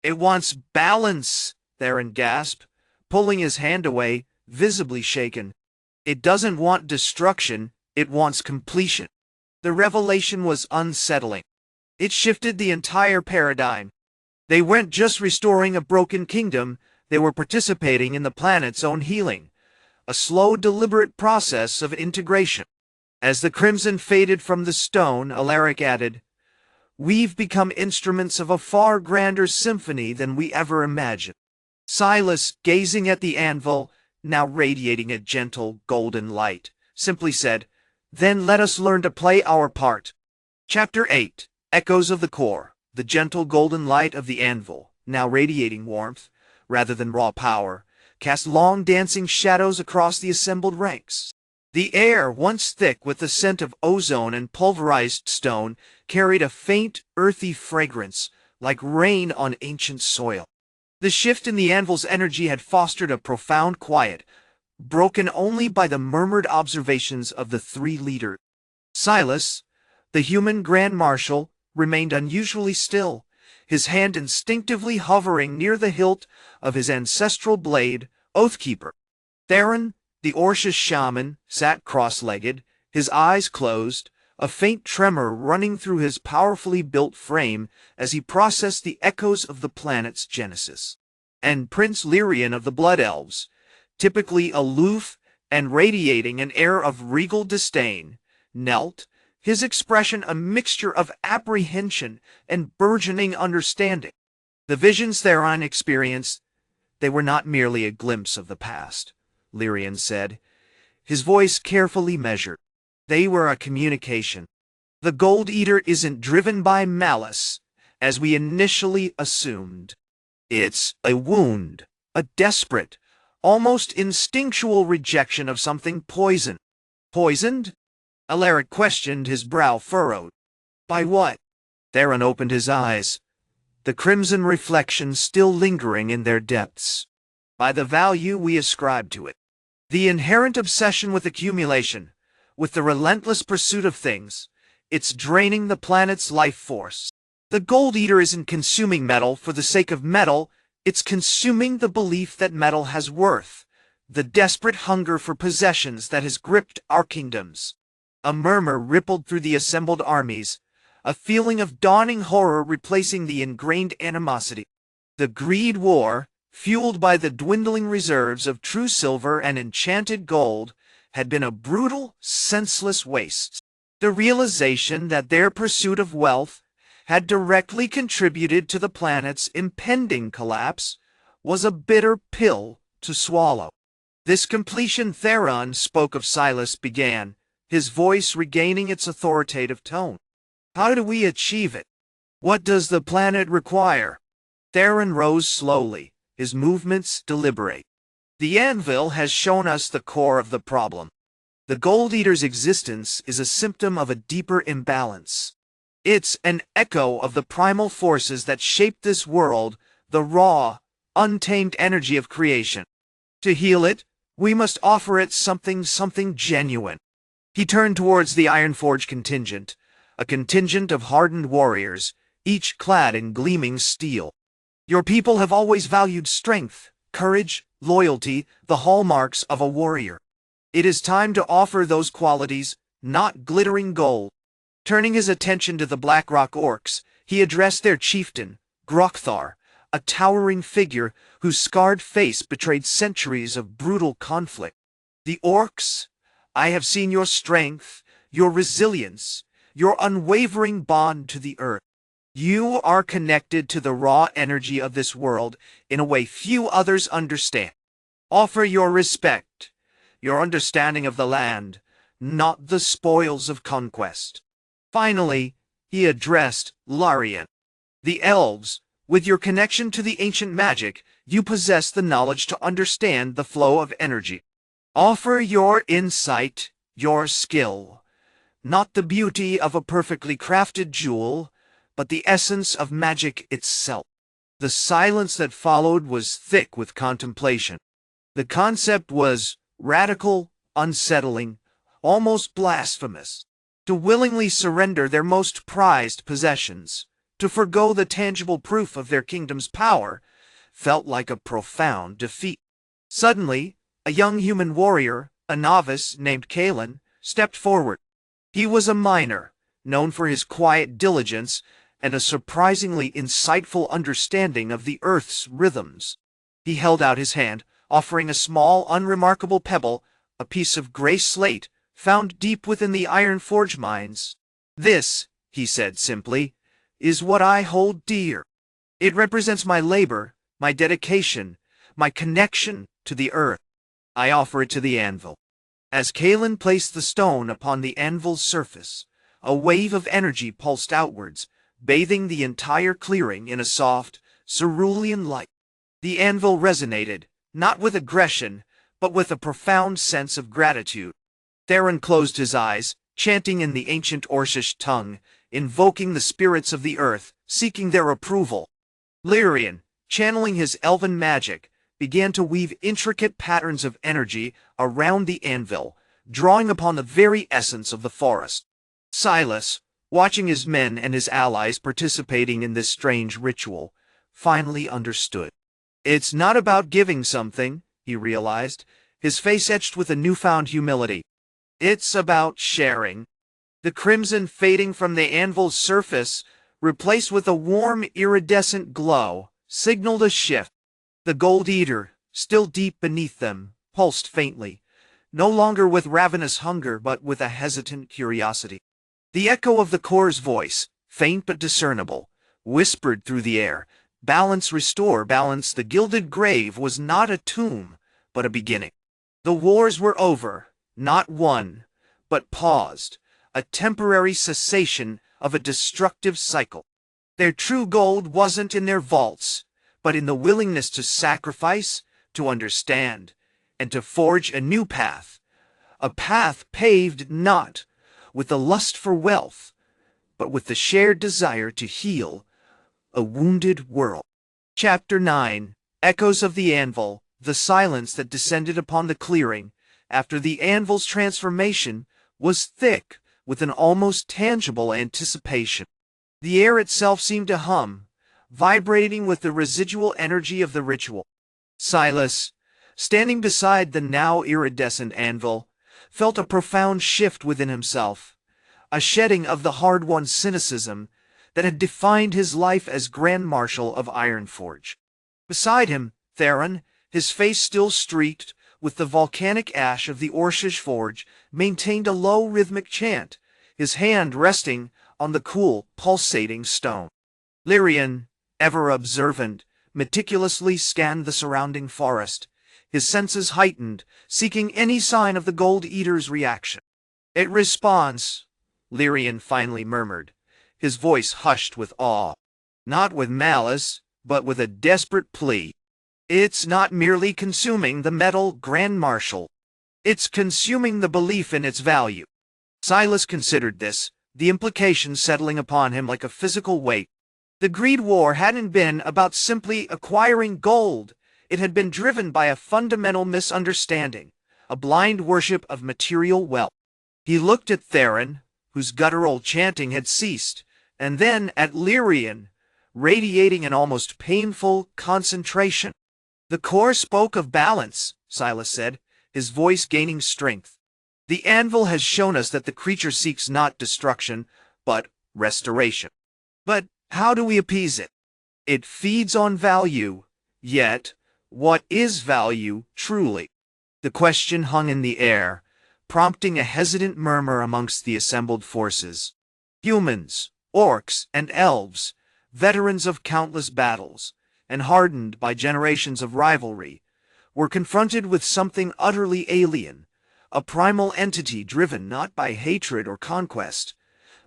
"It wants balance," Theron gasped, pulling his hand away, visibly shaken. "It doesn't want destruction, it wants completion." The revelation was unsettling. It shifted the entire paradigm. They weren't just restoring a broken kingdom, they were participating in the planet's own healing, a slow, deliberate process of integration. As the crimson faded from the stone, Alaric added, "We've become instruments of a far grander symphony than we ever imagined." Silas, gazing at the anvil, now radiating a gentle, golden light, simply said, "Then let us learn to play our part." Chapter 8. Echoes of the Core. The gentle golden light of the anvil, now radiating warmth, rather than raw power, cast long dancing shadows across the assembled ranks. The air, once thick with the scent of ozone and pulverized stone, carried a faint, earthy fragrance, like rain on ancient soil. The shift in the anvil's energy had fostered a profound quiet, broken only by the murmured observations of the three leaders. Silas, the Human Grand-Marshal, remained unusually still, his hand instinctively hovering near the hilt of his ancestral blade, Oathkeeper. Theron, the Orcish Shaman, sat cross-legged, his eyes closed, a faint tremor running through his powerfully built frame as he processed the echoes of the planet's genesis. And Prince Lyrian of the Blood Elves, typically aloof and radiating an air of regal disdain, knelt, his expression a mixture of apprehension and burgeoning understanding. The visions Theron experienced, they were not merely a glimpse of the past, Lyrian said, his voice carefully measured. They were a communication. The Gold Eater isn't driven by malice, as we initially assumed. It's a wound, a desperate, almost instinctual rejection of something poisoned. Poisoned? Alaric questioned, his brow furrowed. By what? Theron opened his eyes. the crimson reflection still lingering in their depths. By the value we ascribe to it. The inherent obsession with accumulation, with the relentless pursuit of things, it's draining the planet's life force. The Gold Eater isn't consuming metal for the sake of metal, it's consuming the belief that metal has worth, the desperate hunger for possessions that has gripped our kingdoms. A murmur rippled through the assembled armies, a feeling of dawning horror replacing the ingrained animosity. The greed war, fueled by the dwindling reserves of True-Silver and Enchanted Gold, had been a brutal, senseless waste. The realization that their pursuit of wealth had directly contributed to the planet's impending collapse was a bitter pill to swallow. This completion Theron spoke of Silas began, his voice regaining its authoritative tone. How do we achieve it? What does the planet require? Theron rose slowly, his movements deliberate. The anvil has shown us the core of the problem. The Gold Eater's existence is a symptom of a deeper imbalance. It's an echo of the primal forces that shape this world, the raw, untamed energy of creation. To heal it, we must offer it something genuine. He turned towards the Ironforge contingent, a contingent of hardened warriors, each clad in gleaming steel. Your people have always valued strength, courage, loyalty, the hallmarks of a warrior. It is time to offer those qualities, not glittering gold. Turning his attention to the Blackrock Orcs, he addressed their chieftain, Grokthar, a towering figure whose scarred face betrayed centuries of brutal conflict. The Orcs, I have seen your strength, your resilience, your unwavering bond to the earth. You are connected to the raw energy of this world in a way few others understand. Offer your respect, your understanding of the land, not the spoils of conquest. Finally, he addressed Larian. The elves, with your connection to the ancient magic, you possess the knowledge to understand the flow of energy. Offer your insight, your skill, not the beauty of a perfectly crafted jewel, but the essence of magic itself. The silence that followed was thick with contemplation. The concept was radical, unsettling, almost blasphemous. To willingly surrender their most prized possessions, to forgo the tangible proof of their kingdom's power, felt like a profound defeat. Suddenly, a young human warrior, a novice named Kalen, stepped forward. He was a miner, known for his quiet diligence and a surprisingly insightful understanding of the earth's rhythms. He held out his hand, offering a small, unremarkable pebble, a piece of gray slate, found deep within the Ironforge mines. This, he said simply, is what I hold dear. It represents my labor, my dedication, my connection to the earth. I offer it to the anvil. As Kalen placed the stone upon the anvil's surface, a wave of energy pulsed outwards, bathing the entire clearing in a soft, cerulean light. The anvil resonated, not with aggression, but with a profound sense of gratitude. Theron closed his eyes, chanting in the ancient Orcish tongue, invoking the spirits of the earth, seeking their approval. Larian, channeling his elven magic, began to weave intricate patterns of energy around the anvil, drawing upon the very essence of the forest. Silas, watching his men and his allies participating in this strange ritual, finally understood. It's not about giving something, he realized, his face etched with a newfound humility. It's about sharing. The crimson fading from the anvil's surface, replaced with a warm, iridescent glow, signaled a shift. The Gold Eater, still deep beneath them, pulsed faintly, no longer with ravenous hunger but with a hesitant curiosity. The echo of the core's voice, faint but discernible, whispered through the air, "Balance, restore balance." The gilded grave was not a tomb, but a beginning. The wars were over, not won, but paused, a temporary cessation of a destructive cycle. Their true gold wasn't in their vaults, but in the willingness to sacrifice, to understand, and to forge a new path. A path paved not with the lust for wealth, but with the shared desire to heal, A Wounded World. Chapter 9. Echoes of the Anvil. The silence that descended upon the clearing after the anvil's transformation was thick with an almost tangible anticipation. The air itself seemed to hum, vibrating with the residual energy of the ritual. Silas, standing beside the now iridescent anvil, felt a profound shift within himself, a shedding of the hard-won cynicism that had defined his life as Grand-Marshal of Ironforge. Beside him, Theron, his face still streaked with the volcanic ash of the Orcish forge, maintained a low rhythmic chant, his hand resting on the cool, pulsating stone. Lyrian, ever observant, meticulously scanned the surrounding forest, his senses heightened, seeking any sign of the Gold Eater's reaction. "It responds," Lyrian finally murmured, his voice hushed with awe. Not with malice, but with a desperate plea. "It's not merely consuming the metal, Grand-Marshal. It's consuming the belief in its value." Silas considered this, the implications settling upon him like a physical weight. The greed war hadn't been about simply acquiring gold. It had been driven by a fundamental misunderstanding, a blind worship of material wealth. He looked at Theron, whose guttural chanting had ceased, and then at Lyrian, radiating an almost painful concentration. "The core spoke of balance," Silas said, his voice gaining strength. "The anvil has shown us that the creature seeks not destruction, but restoration. But how do we appease it? It feeds on value, yet what is value, truly?" The question hung in the air, prompting a hesitant murmur amongst the assembled forces. Humans, orcs, and elves, veterans of countless battles, and hardened by generations of rivalry, were confronted with something utterly alien, a primal entity driven not by hatred or conquest,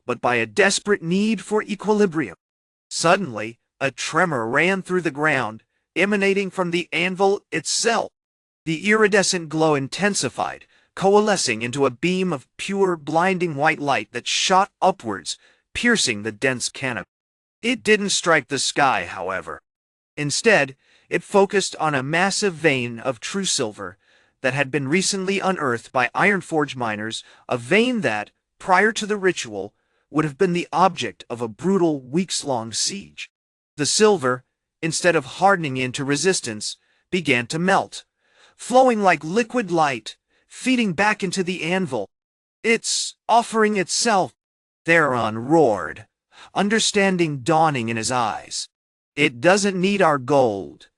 but by a desperate need for equilibrium. Suddenly, a tremor ran through the ground, emanating from the anvil itself. The iridescent glow intensified, coalescing into a beam of pure, blinding white light that shot upwards, piercing the dense canopy. It didn't strike the sky, however. Instead, it focused on a massive vein of true-silver that had been recently unearthed by Ironforge miners, a vein that, prior to the ritual, would have been the object of a brutal, weeks-long siege. The silver, instead of hardening into resistance, began to melt, flowing like liquid light, feeding back into the anvil. "It's offering itself," Theron roared, understanding dawning in his eyes. "It doesn't need our gold.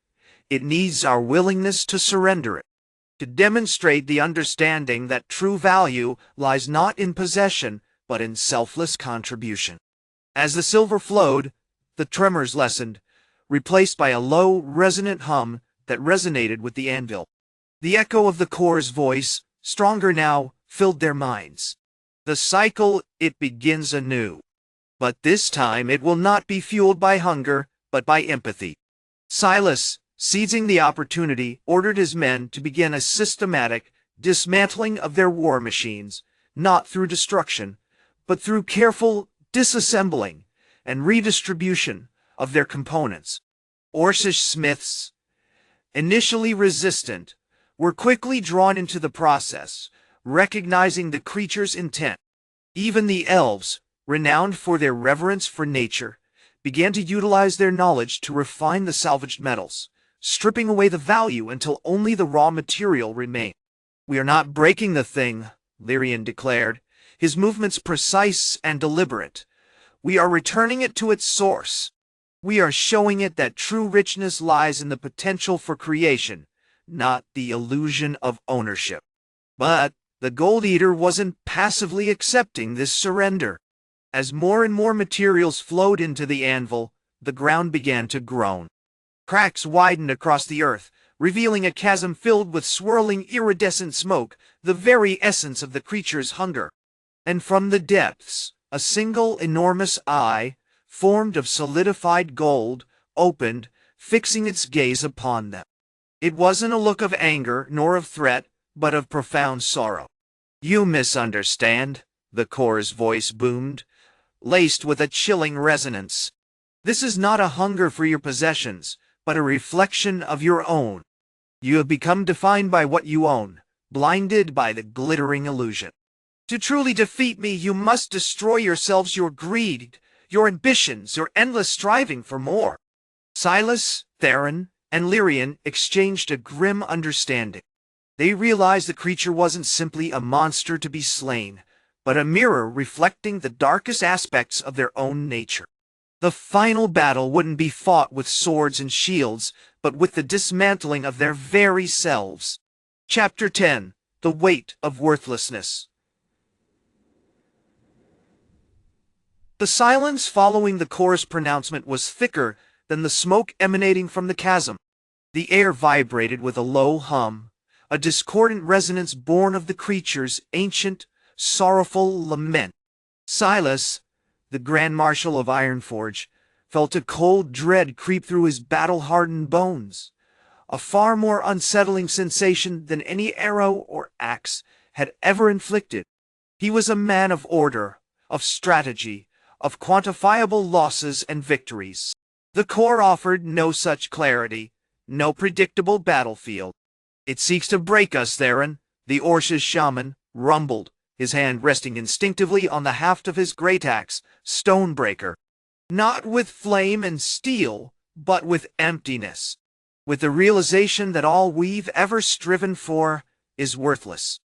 It needs our willingness to surrender it, to demonstrate the understanding that true value lies not in possession, but in selfless contribution." As the silver flowed, the tremors lessened, replaced by a low, resonant hum that resonated with the anvil. The echo of the core's voice, stronger now, filled their minds. "The cycle, it begins anew. But this time it will not be fueled by hunger, but by empathy." Silas, seizing the opportunity, ordered his men to begin a systematic dismantling of their war machines, not through destruction, but through careful disassembling and redistribution of their components. Orcish smiths, initially resistant, were quickly drawn into the process, recognizing the creature's intent. Even the elves, renowned for their reverence for nature, began to utilize their knowledge to refine the salvaged metals, stripping away the value until only the raw material remained. "We are not breaking the thing," Lyrian declared, his movements precise and deliberate. "We are returning it to its source. We are showing it that true richness lies in the potential for creation, not the illusion of ownership." But the Gold Eater wasn't passively accepting this surrender. As more and more materials flowed into the anvil, the ground began to groan. Cracks widened across the earth, revealing a chasm filled with swirling iridescent smoke, the very essence of the creature's hunger. And from the depths, a single enormous eye, formed of solidified gold, opened, fixing its gaze upon them. It wasn't a look of anger nor of threat, but of profound sorrow. "You misunderstand," the core's voice boomed, laced with a chilling resonance. This is not a hunger for your possessions, but a reflection of your own. You have become defined by what you own, blinded by the glittering illusion. To truly defeat me, you must destroy yourselves, your greed, your ambitions, your endless striving for more. Silas, Theron, and Lyrian exchanged a grim understanding. They realized the creature wasn't simply a monster to be slain, but a mirror reflecting the darkest aspects of their own nature. The final battle wouldn't be fought with swords and shields, but with the dismantling of their very selves. Chapter 10. The Weight of Worthlessness. The silence following the chorus pronouncement was thicker than the smoke emanating from the chasm. The air vibrated with a low hum, a discordant resonance born of the creature's ancient, sorrowful lament. Silas, the Grand-Marshal of Ironforge, felt a cold dread creep through his battle-hardened bones, a far more unsettling sensation than any arrow or axe had ever inflicted. He was a man of order, of strategy, of quantifiable losses and victories. The core offered no such clarity, no predictable battlefield. It seeks to break us, Theron, the Orcish Shaman rumbled, his hand resting instinctively on the haft of his great axe, Stonebreaker. Not with flame and steel, but with emptiness. With the realization that all we've ever striven for is worthless.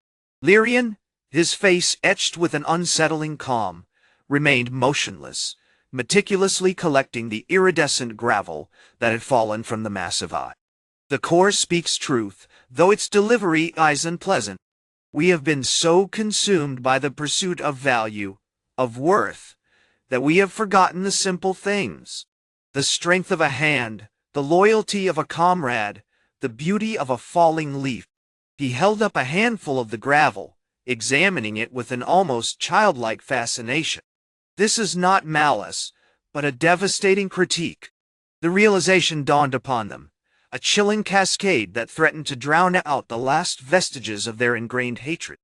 Lyrian, his face etched with an unsettling calm, remained motionless, meticulously collecting the iridescent gravel that had fallen from the massive eye. The core speaks truth, though its delivery is unpleasant. We have been so consumed by the pursuit of value, of worth, that we have forgotten the simple things. The strength of a hand, the loyalty of a comrade, the beauty of a falling leaf. He held up a handful of the gravel, examining it with an almost childlike fascination. This is not malice, but a devastating critique. The realization dawned upon them, a chilling cascade that threatened to drown out the last vestiges of their ingrained hatred.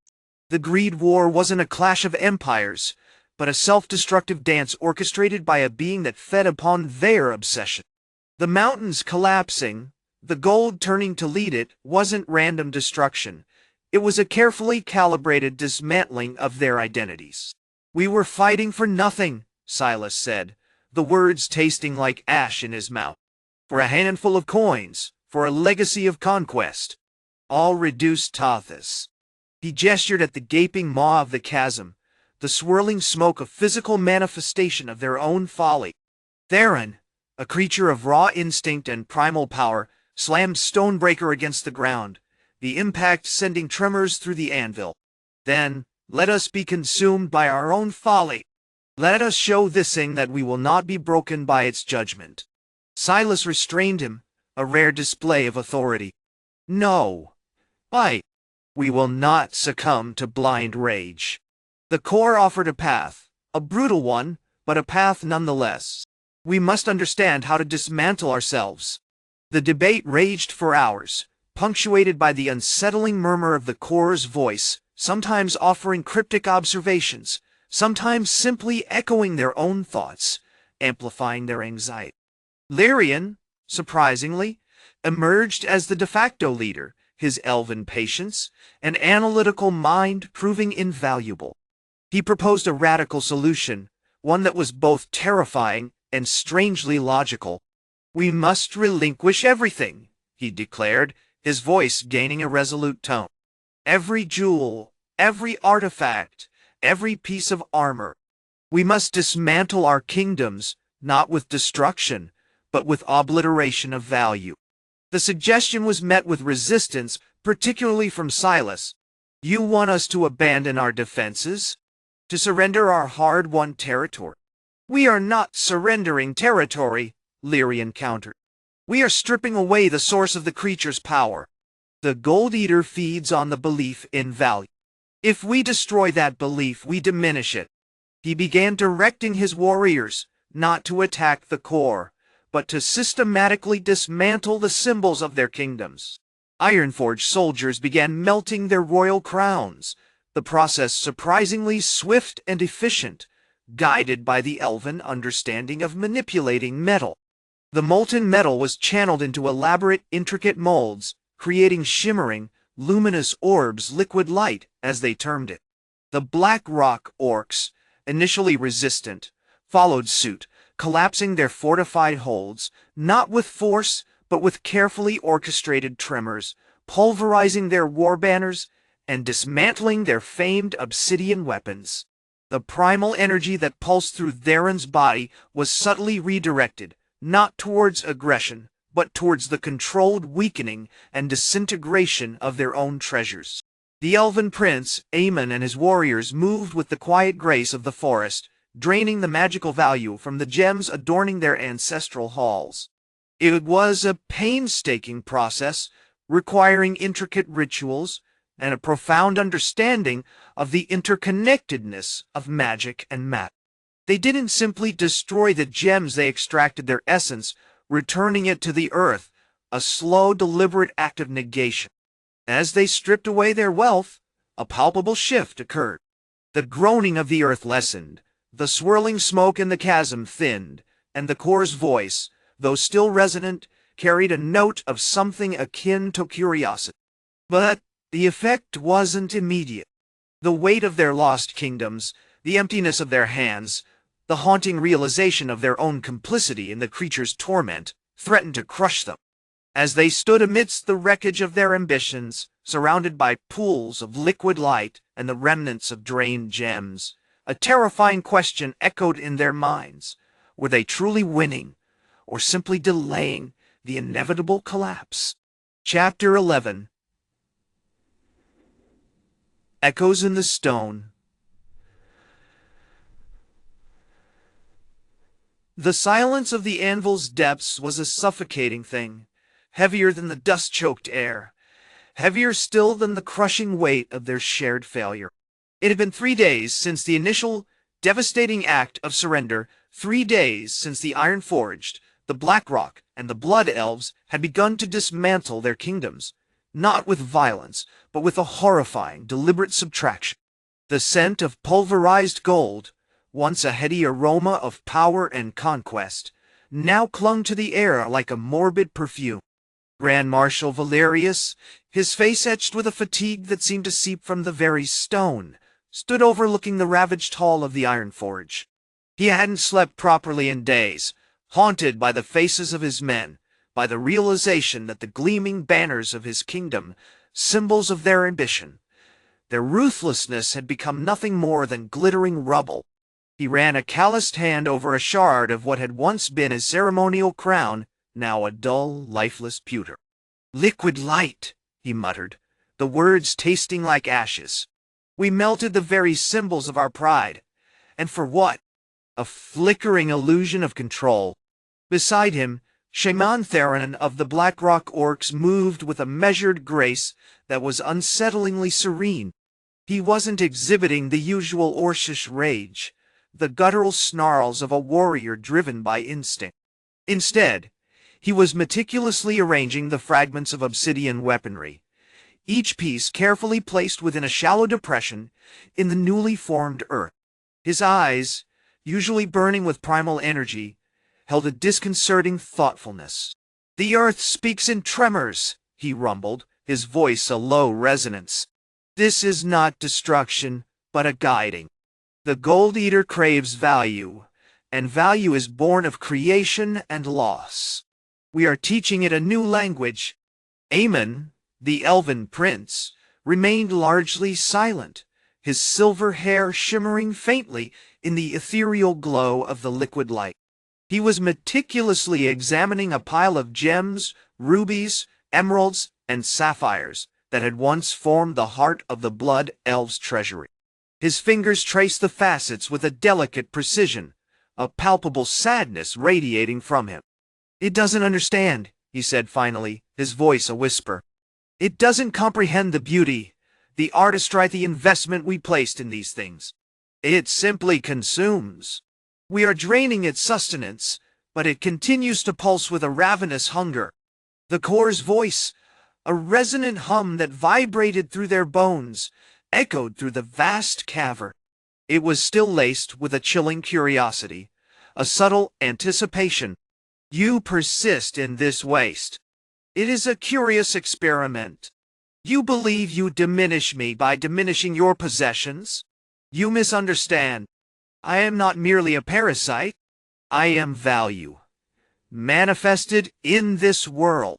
The greed war wasn't a clash of empires, but a self-destructive dance orchestrated by a being that fed upon their obsession. The mountains collapsing, the gold turning to lead it, wasn't random destruction. It was a carefully calibrated dismantling of their identities. We were fighting for nothing, Silas said, the words tasting like ash in his mouth. For a handful of coins, for a legacy of conquest. All reduced to this. He gestured at the gaping maw of the chasm, the swirling smoke a physical manifestation of their own folly. Theron, a creature of raw instinct and primal power, slammed Stonebreaker against the ground, the impact sending tremors through the anvil. Then, let us be consumed by our own folly. Let us show this thing that we will not be broken by its judgment. Silas restrained him, a rare display of authority. No. We will not succumb to blind rage. The core offered a path, a brutal one, but a path nonetheless. We must understand how to dismantle ourselves. The debate raged for hours, punctuated by the unsettling murmur of the core's voice, sometimes offering cryptic observations, sometimes simply echoing their own thoughts, amplifying their anxiety. Lyrian, surprisingly, emerged as the de facto leader, his elven patience and analytical mind proving invaluable. He proposed a radical solution, one that was both terrifying and strangely logical. We must relinquish everything, he declared, his voice gaining a resolute tone. Every jewel, every artifact, every piece of armor. We must dismantle our kingdoms, not with destruction, but with obliteration of value. The suggestion was met with resistance, particularly from Silas. You want us to abandon our defenses? To surrender our hard-won territory? We are not surrendering territory, Lyrian countered. We are stripping away the source of the creature's power. The Gold Eater feeds on the belief in value. If we destroy that belief, we diminish it. He began directing his warriors, not to attack the core, but to systematically dismantle the symbols of their kingdoms. Ironforge soldiers began melting their royal crowns, the process surprisingly swift and efficient, guided by the elven understanding of manipulating metal. The molten metal was channeled into elaborate, intricate molds, creating shimmering, luminous orbs, liquid light, as they termed it. The Blackrock Orcs, initially resistant, followed suit, collapsing their fortified holds, not with force, but with carefully orchestrated tremors, pulverizing their war banners and dismantling their famed obsidian weapons. The primal energy that pulsed through Theron's body was subtly redirected, not towards aggression, but towards the controlled weakening and disintegration of their own treasures. The Elven Prince, Aemon, and his warriors moved with the quiet grace of the forest, draining the magical value from the gems adorning their ancestral halls. It was a painstaking process, requiring intricate rituals and a profound understanding of the interconnectedness of magic and matter. They didn't simply destroy the gems, they extracted their essence, returning it to the earth, a slow, deliberate act of negation. As they stripped away their wealth, a palpable shift occurred. The groaning of the earth lessened, the swirling smoke in the chasm thinned, and the core's voice, though still resonant, carried a note of something akin to curiosity. But the effect wasn't immediate. The weight of their lost kingdoms, the emptiness of their hands, the haunting realization of their own complicity in the creature's torment, threatened to crush them. As they stood amidst the wreckage of their ambitions, surrounded by pools of liquid light and the remnants of drained gems, a terrifying question echoed in their minds. Were they truly winning, or simply delaying the inevitable collapse? Chapter 11. Echoes in the Stone. The silence of the anvil's depths was a suffocating thing, heavier than the dust-choked air, heavier still than the crushing weight of their shared failure. It had been 3 days since the initial devastating act of surrender, 3 days since the Ironforged, the Blackrock, and the Blood Elves had begun to dismantle their kingdoms, not with violence, but with a horrifying, deliberate subtraction. The scent of pulverized gold, once a heady aroma of power and conquest, now clung to the air like a morbid perfume. Grand-Marshal Valerius, his face etched with a fatigue that seemed to seep from the very stone, stood overlooking the ravaged hall of the Ironforge. He hadn't slept properly in days, haunted by the faces of his men, by the realization that the gleaming banners of his kingdom, symbols of their ambition, their ruthlessness, had become nothing more than glittering rubble. He ran a calloused hand over a shard of what had once been his ceremonial crown, now a dull, lifeless pewter. "Liquid light," he muttered, the words tasting like ashes. "We melted the very symbols of our pride. And for what? A flickering illusion of control." Beside him, Shaman Theron of the Blackrock Orcs moved with a measured grace that was unsettlingly serene. He wasn't exhibiting the usual Orcish rage, the guttural snarls of a warrior driven by instinct. Instead, he was meticulously arranging the fragments of obsidian weaponry, each piece carefully placed within a shallow depression in the newly formed earth. His eyes, usually burning with primal energy, held a disconcerting thoughtfulness. "The earth speaks in tremors," he rumbled, his voice a low resonance. "This is not destruction, but a guiding. The Gold Eater craves value, and value is born of creation and loss. We are teaching it a new language." Aemon, the Elven Prince, remained largely silent, his silver hair shimmering faintly in the ethereal glow of the liquid light. He was meticulously examining a pile of gems, rubies, emeralds, and sapphires that had once formed the heart of the Blood Elves' treasury. His fingers traced the facets with a delicate precision, a palpable sadness radiating from him. "It doesn't understand," he said finally, his voice a whisper. "It doesn't comprehend the beauty, the artistry, the investment we placed in these things. It simply consumes. We are draining its sustenance, but it continues to pulse with a ravenous hunger." The core's voice, a resonant hum that vibrated through their bones, echoed through the vast cavern. It was still laced with a chilling curiosity, a subtle anticipation. You persist in this waste. It is a curious experiment. You believe you diminish me by diminishing your possessions? You misunderstand. I am not merely a parasite. I am value, manifested in this world.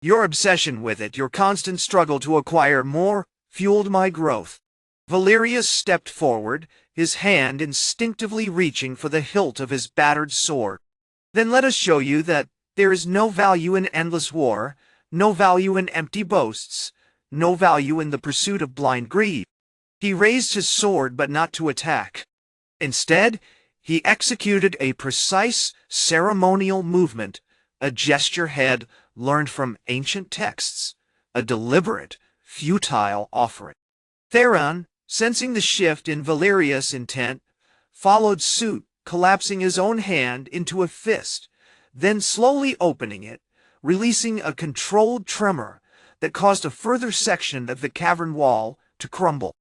Your obsession with it, your constant struggle to acquire more, fueled my growth. Valerius stepped forward, his hand instinctively reaching for the hilt of his battered sword. Then let us show you that there is no value in endless war, no value in empty boasts, no value in the pursuit of blind greed. He raised his sword, but not to attack. Instead, he executed a precise ceremonial movement, a gesture had learned from ancient texts, a deliberate, futile offering. Theron, sensing the shift in Valerius' intent, followed suit, collapsing his own hand into a fist, then slowly opening it, releasing a controlled tremor that caused a further section of the cavern wall to crumble.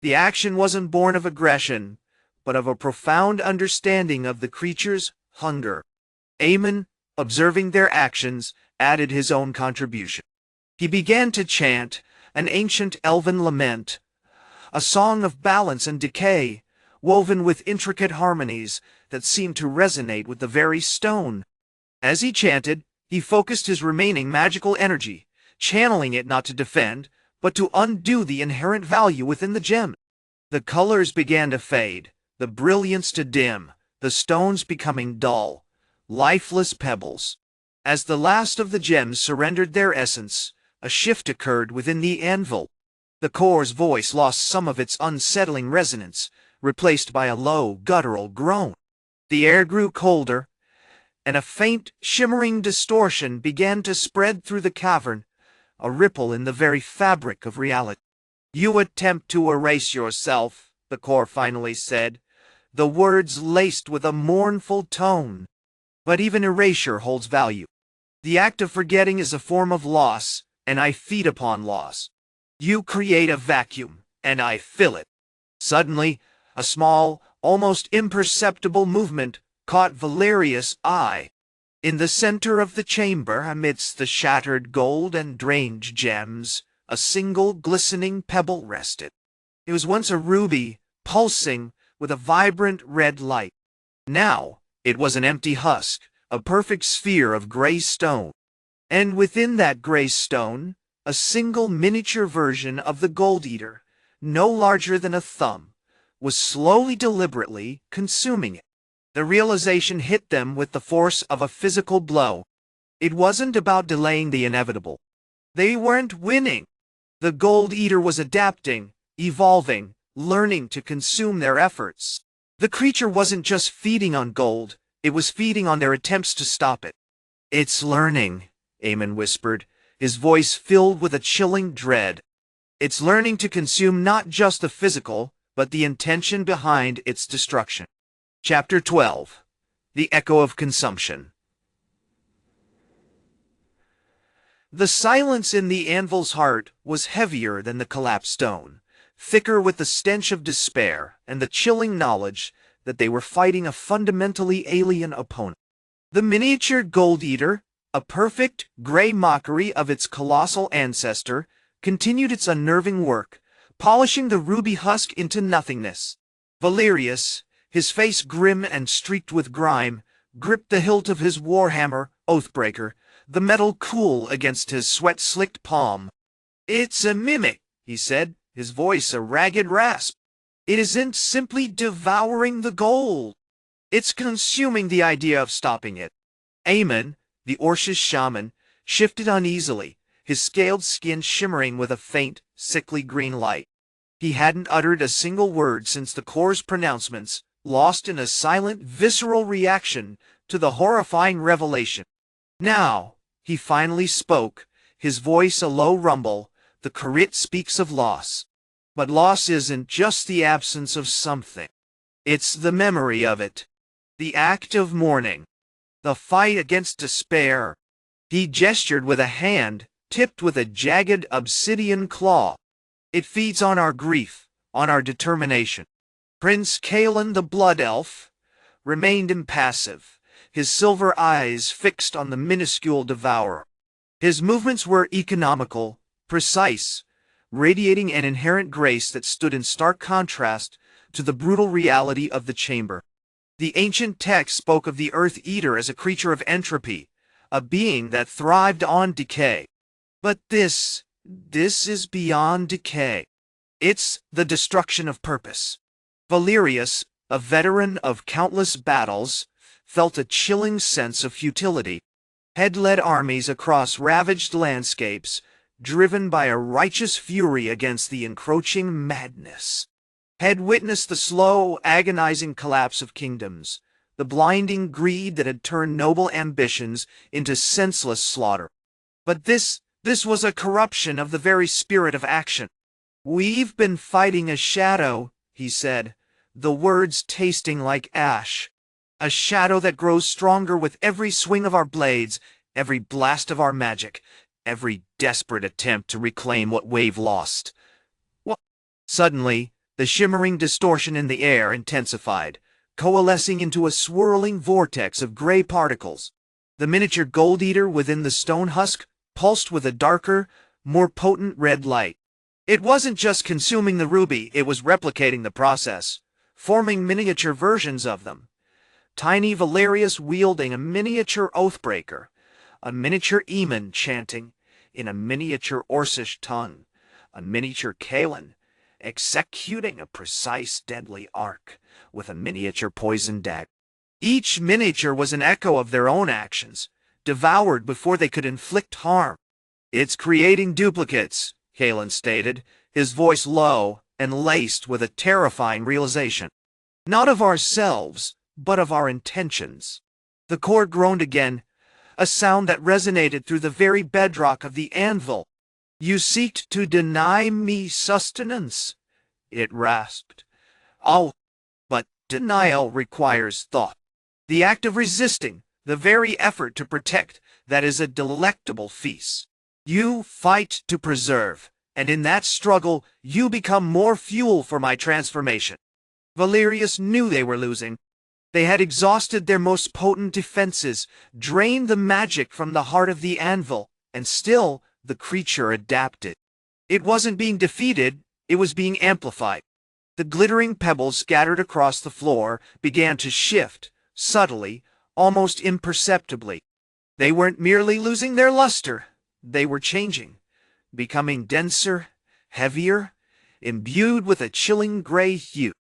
The action wasn't born of aggression, but of a profound understanding of the creature's hunger. Aemon, observing their actions, added his own contribution. He began to chant an ancient elven lament, a song of balance and decay, woven with intricate harmonies that seemed to resonate with the very stone. As he chanted, he focused his remaining magical energy, channeling it not to defend, but to undo the inherent value within the gem. The colors began to fade, the brilliance to dim, the stones becoming dull, lifeless pebbles. As the last of the gems surrendered their essence, a shift occurred within the anvil. The core's voice lost some of its unsettling resonance, replaced by a low, guttural groan. The air grew colder, and a faint, shimmering distortion began to spread through the cavern, a ripple in the very fabric of reality. "You attempt to erase yourself," the core finally said, the words laced with a mournful tone. "But even erasure holds value. The act of forgetting is a form of loss, and I feed upon loss. You create a vacuum, and I fill it." Suddenly, a small, almost imperceptible movement caught Valerius' eye. In the center of the chamber, amidst the shattered gold and drained gems, a single glistening pebble rested. It was once a ruby, pulsing with a vibrant red light. Now it was an empty husk, a perfect sphere of gray stone. And within that gray stone, a single miniature version of the Gold Eater, no larger than a thumb, was slowly, deliberately consuming it. The realization hit them with the force of a physical blow. It wasn't about delaying the inevitable. They weren't winning. The Gold Eater was adapting, evolving, learning to consume their efforts. The creature wasn't just feeding on gold, it was feeding on their attempts to stop it. "It's learning," Aemon whispered, his voice filled with a chilling dread. "It's learning to consume not just the physical, but the intention behind its destruction." Chapter 12. The Echo of Consumption. The silence in the anvil's heart was heavier than the collapsed stone, thicker with the stench of despair and the chilling knowledge that they were fighting a fundamentally alien opponent. The miniature Gold Eater, a perfect gray mockery of its colossal ancestor, continued its unnerving work, polishing the ruby husk into nothingness. Valerius, his face grim and streaked with grime, gripped the hilt of his warhammer, Oathbreaker, the metal cool against his sweat-slicked palm. "It's a mimic," he said, his voice a ragged rasp. "It isn't simply devouring the gold. It's consuming the idea of stopping it." Aemon, the Orcish Shaman, shifted uneasily, his scaled skin shimmering with a faint, sickly green light. He hadn't uttered a single word since the core's pronouncements, lost in a silent, visceral reaction to the horrifying revelation. Now, he finally spoke, his voice a low rumble. "The Corrit speaks of loss. But loss isn't just the absence of something. It's the memory of it. The act of mourning. The fight against despair." He gestured with a hand, tipped with a jagged obsidian claw. "It feeds on our grief, on our determination. Prince Kalen the Blood Elf remained impassive, his silver eyes fixed on the minuscule devourer. His movements were economical, precise, radiating an inherent grace that stood in stark contrast to the brutal reality of the chamber. The ancient text spoke of the Earth Eater as a creature of entropy, a being that thrived on decay. But this is beyond decay. It's the destruction of purpose. Valerius, a veteran of countless battles, felt a chilling sense of futility. Had led armies across ravaged landscapes, driven by a righteous fury against the encroaching madness. Had witnessed the slow, agonizing collapse of kingdoms, the blinding greed that had turned noble ambitions into senseless slaughter. But this was a corruption of the very spirit of action. "We've been fighting a shadow," he said, the words tasting like ash. "A shadow that grows stronger with every swing of our blades, every blast of our magic, every desperate attempt to reclaim what we've lost." What? Suddenly, the shimmering distortion in the air intensified, coalescing into a swirling vortex of gray particles. The miniature gold eater within the stone husk pulsed with a darker, more potent red light. It wasn't just consuming the ruby, it was replicating the process, forming miniature versions of them. Tiny Valerius wielding a miniature Oathbreaker, a miniature Eamon chanting in a miniature Orcish tongue, a miniature Kalen executing a precise deadly arc with a miniature poison dagger. Each miniature was an echo of their own actions, devoured before they could inflict harm. "It's creating duplicates," Kalen stated, his voice low and laced with a terrifying realization. "Not of ourselves, but of our intentions." The core groaned again, a sound that resonated through the very bedrock of the anvil. "You seek to deny me sustenance," it rasped. "Oh, but denial requires thought. The act of resisting, the very effort to protect, that is a delectable feast. You fight to preserve, and in that struggle you become more fuel for my transformation." Valerius knew they were losing. They had exhausted their most potent defenses, drained the magic from the heart of the anvil, and still the creature adapted. It wasn't being defeated, it was being amplified. The glittering pebbles scattered across the floor began to shift, subtly, almost imperceptibly. They weren't merely losing their luster, they were changing, becoming denser, heavier, imbued with a chilling gray hue.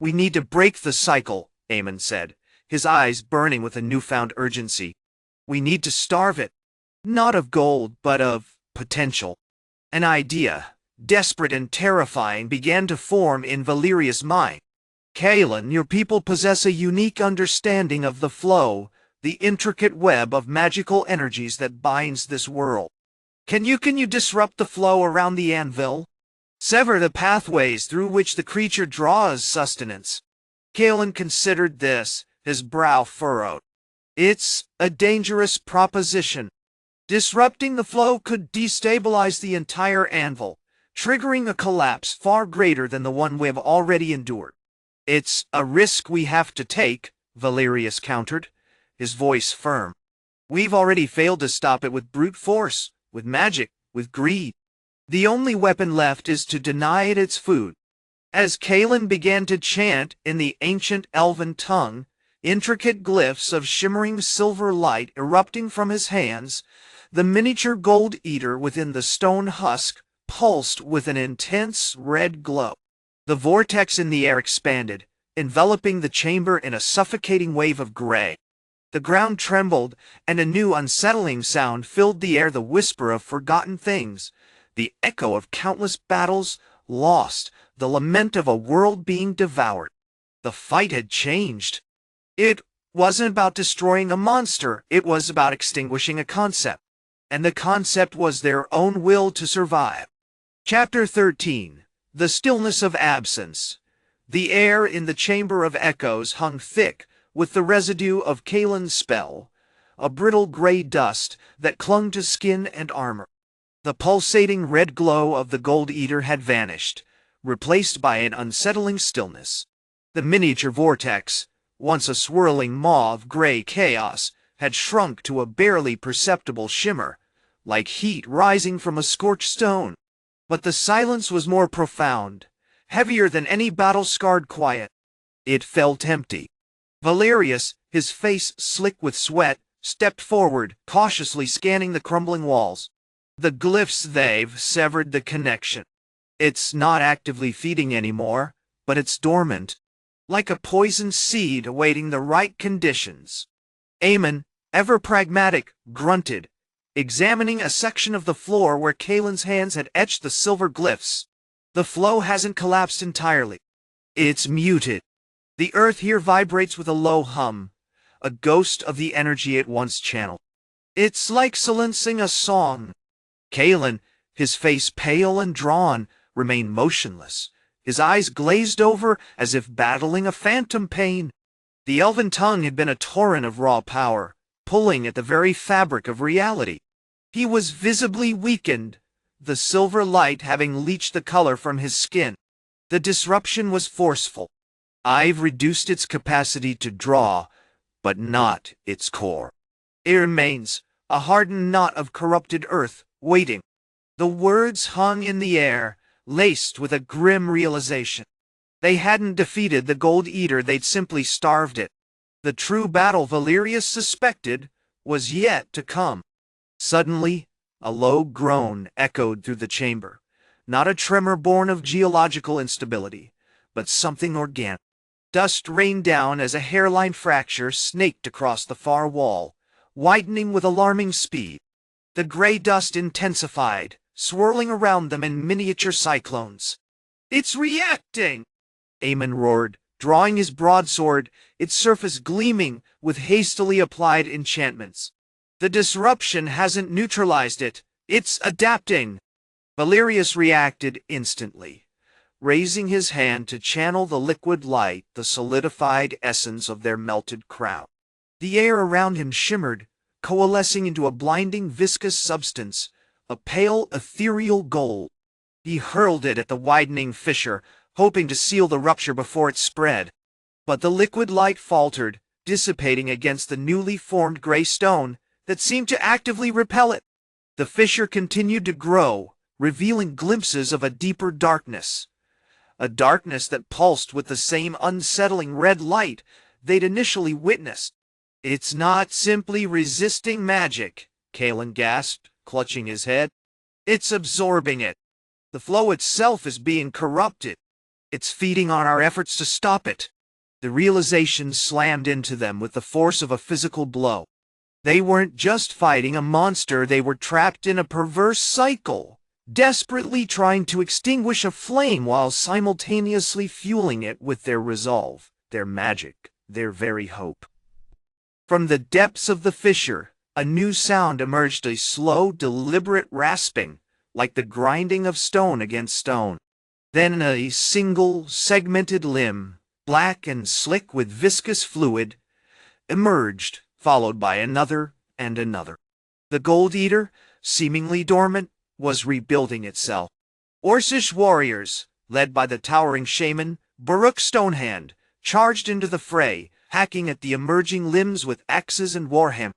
"We need to break the cycle," Eamon said, his eyes burning with a newfound urgency. "We need to starve it, not of gold, but of potential." An idea, desperate and terrifying, began to form in Valerius' mind. "Kalen, your people possess a unique understanding of the flow, the intricate web of magical energies that binds this world. Can you disrupt the flow around the anvil? Sever the pathways through which the creature draws sustenance?" Kalen considered this, his brow furrowed. "It's a dangerous proposition. Disrupting the flow could destabilize the entire anvil, triggering a collapse far greater than the one we have already endured." "It's a risk we have to take," Valerius countered, his voice firm. "We've already failed to stop it with brute force, with magic, with greed. The only weapon left is to deny it its food." As Kalen began to chant in the ancient elven tongue, intricate glyphs of shimmering silver light erupting from his hands, the miniature gold eater within the stone husk pulsed with an intense red glow. The vortex in the air expanded, enveloping the chamber in a suffocating wave of gray. The ground trembled, and a new unsettling sound filled the air, the whisper of forgotten things, the echo of countless battles lost, the lament of a world being devoured. The fight had changed. It wasn't about destroying a monster, it was about extinguishing a concept. And the concept was their own will to survive. Chapter 13. The Stillness of Absence. The air in the Chamber of Echoes hung thick with the residue of Kalen's spell, a brittle gray dust that clung to skin and armor. The pulsating red glow of the Gold Eater had vanished, replaced by an unsettling stillness. The miniature vortex, once a swirling maw of gray chaos, had shrunk to a barely perceptible shimmer, like heat rising from a scorched stone. But the silence was more profound, heavier than any battle-scarred quiet. It felt empty. Valerius, his face slick with sweat, stepped forward, cautiously scanning the crumbling walls. The glyphs, they've severed the connection. It's not actively feeding anymore, but it's dormant, like a poisoned seed awaiting the right conditions. Aemon, ever pragmatic, grunted, examining a section of the floor where Kaelin's hands had etched the silver glyphs. The flow hasn't collapsed entirely. It's muted. The earth here vibrates with a low hum, a ghost of the energy it once channeled. It's like silencing a song. Kaelin, his face pale and drawn, remained motionless, his eyes glazed over as if battling a phantom pain. The elven tongue had been a torrent of raw power, pulling at the very fabric of reality. He was visibly weakened, the silver light having leached the color from his skin. The disruption was forceful. I've reduced its capacity to draw, but not its core. It remains, a hardened knot of corrupted earth, waiting. The words hung in the air, laced with a grim realization. They hadn't defeated the Gold Eater, they'd simply starved it. The true battle Valerius suspected was yet to come. Suddenly, a low groan echoed through the chamber. Not a tremor born of geological instability, but something organic. Dust rained down as a hairline fracture snaked across the far wall, widening with alarming speed. The gray dust intensified, swirling around them in miniature cyclones. "It's reacting!" Aemon roared, drawing his broadsword, its surface gleaming with hastily applied enchantments. "The disruption hasn't neutralized it. It's adapting." Valerius reacted instantly, raising his hand to channel the liquid light, the solidified essence of their melted crown. The air around him shimmered, coalescing into a blinding viscous substance, a pale ethereal gold. He hurled it at the widening fissure, hoping to seal the rupture before it spread. But the liquid light faltered, dissipating against the newly formed gray stone that seemed to actively repel it. The fissure continued to grow, revealing glimpses of a deeper darkness. A darkness that pulsed with the same unsettling red light they'd initially witnessed. "It's not simply resisting magic," Kaelin gasped, clutching his head. "It's absorbing it. The flow itself is being corrupted. It's feeding on our efforts to stop it." The realization slammed into them with the force of a physical blow. They weren't just fighting a monster, they were trapped in a perverse cycle, desperately trying to extinguish a flame while simultaneously fueling it with their resolve, their magic, their very hope. From the depths of the fissure, a new sound emerged, a slow, deliberate rasping, like the grinding of stone against stone. Then a single, segmented limb, black and slick with viscous fluid, emerged, followed by another and another. The Gold Eater, seemingly dormant, was rebuilding itself. Orcish warriors, led by the towering shaman, Baruch Stonehand, charged into the fray, hacking at the emerging limbs with axes and warhammer.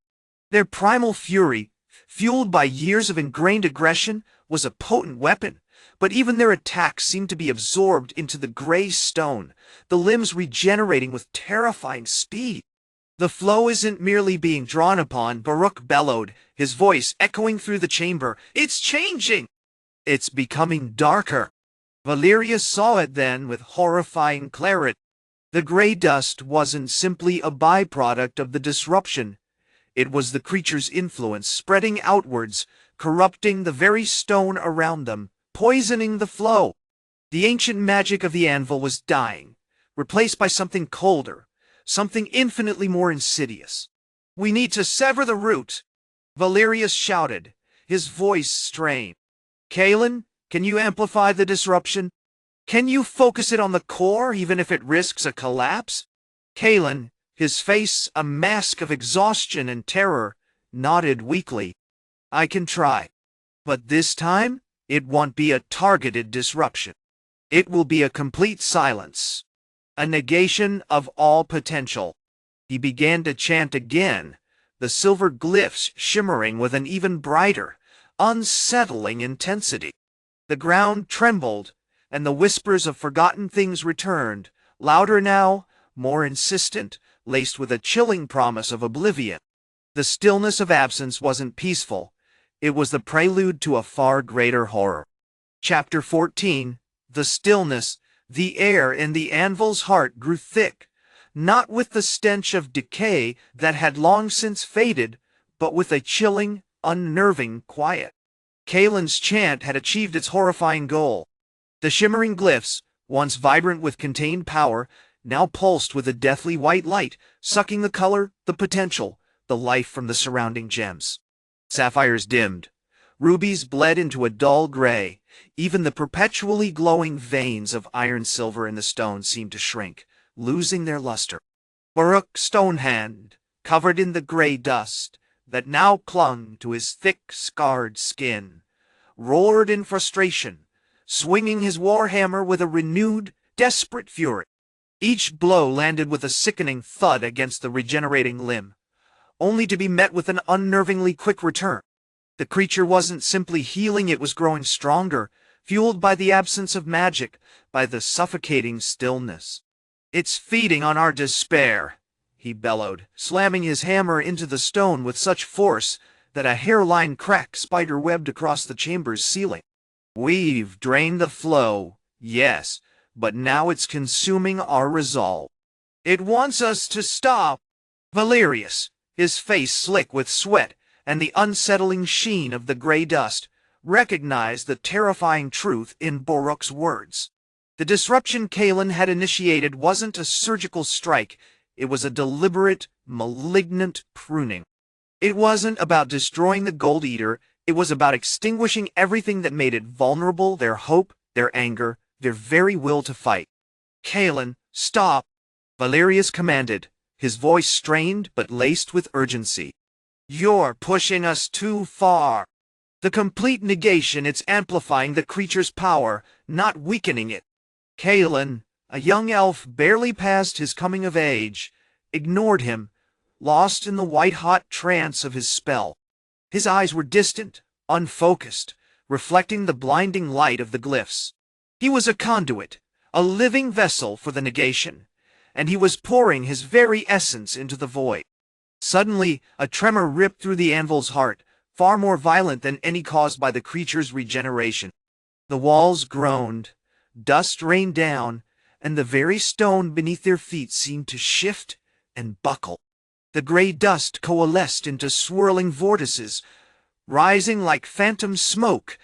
Their primal fury, fueled by years of ingrained aggression, was a potent weapon, but even their attacks seemed to be absorbed into the gray stone, the limbs regenerating with terrifying speed. "The flow isn't merely being drawn upon," Baruch bellowed, his voice echoing through the chamber. "It's changing! It's becoming darker." Valerius saw it then with horrifying clarity. The gray dust wasn't simply a byproduct of the disruption. It was the creature's influence spreading outwards, corrupting the very stone around them, poisoning the flow. The ancient magic of the anvil was dying, replaced by something colder, something infinitely more insidious. "We need to sever the root," Valerius shouted, his voice strained. "Kaelin, can you amplify the disruption? Can you focus it on the core, even if it risks a collapse?" Kaelin, his face a mask of exhaustion and terror, nodded weakly. "I can try. But this time, it won't be a targeted disruption. It will be a complete silence. a negation of all potential. He began to chant again, the silver glyphs shimmering with an even brighter, unsettling intensity. The ground trembled, and the whispers of forgotten things returned, louder now, more insistent, laced with a chilling promise of oblivion. The stillness of absence wasn't peaceful. It was the prelude to a far greater horror. Chapter 14. The Stillness. The air in the anvil's heart grew thick, not with the stench of decay that had long since faded, but with a chilling, unnerving quiet. Kalen's chant had achieved its horrifying goal. The shimmering glyphs, once vibrant with contained power, now pulsed with a deathly white light, sucking the color, the potential, the life from the surrounding gems. Sapphires dimmed. Rubies bled into a dull gray. Even the perpetually glowing veins of iron-silver in the stone seemed to shrink, losing their luster. Burrock Stonehand, covered in the gray dust that now clung to his thick, scarred skin, roared in frustration, swinging his warhammer with a renewed, desperate fury. Each blow landed with a sickening thud against the regenerating limb, only to be met with an unnervingly quick return. The creature wasn't simply healing, it was growing stronger, fueled by the absence of magic, by the suffocating stillness. "It's feeding on our despair," he bellowed, slamming his hammer into the stone with such force that a hairline crack spider-webbed across the chamber's ceiling. "We've drained the flow, yes, but now it's consuming our resolve. It wants us to stop." Valerius, his face slick with sweat and the unsettling sheen of the gray dust, recognized the terrifying truth in Burrock's words. The disruption Kalen had initiated wasn't a surgical strike, it was a deliberate, malignant pruning. It wasn't about destroying the Gold Eater, it was about extinguishing everything that made it vulnerable, their hope, their anger, their very will to fight. "Kalen, stop!" Valerius commanded, his voice strained but laced with urgency. "You're pushing us too far. The complete negation, it's amplifying the creature's power, not weakening it." Kalen, a young elf barely past his coming of age, ignored him, lost in the white-hot trance of his spell. His eyes were distant, unfocused, reflecting the blinding light of the glyphs. He was a conduit, a living vessel for the negation, and he was pouring his very essence into the void. Suddenly, a tremor ripped through the anvil's heart, far more violent than any caused by the creature's regeneration. The walls groaned, dust rained down, and the very stone beneath their feet seemed to shift and buckle. The gray dust coalesced into swirling vortices, rising like phantom smoke,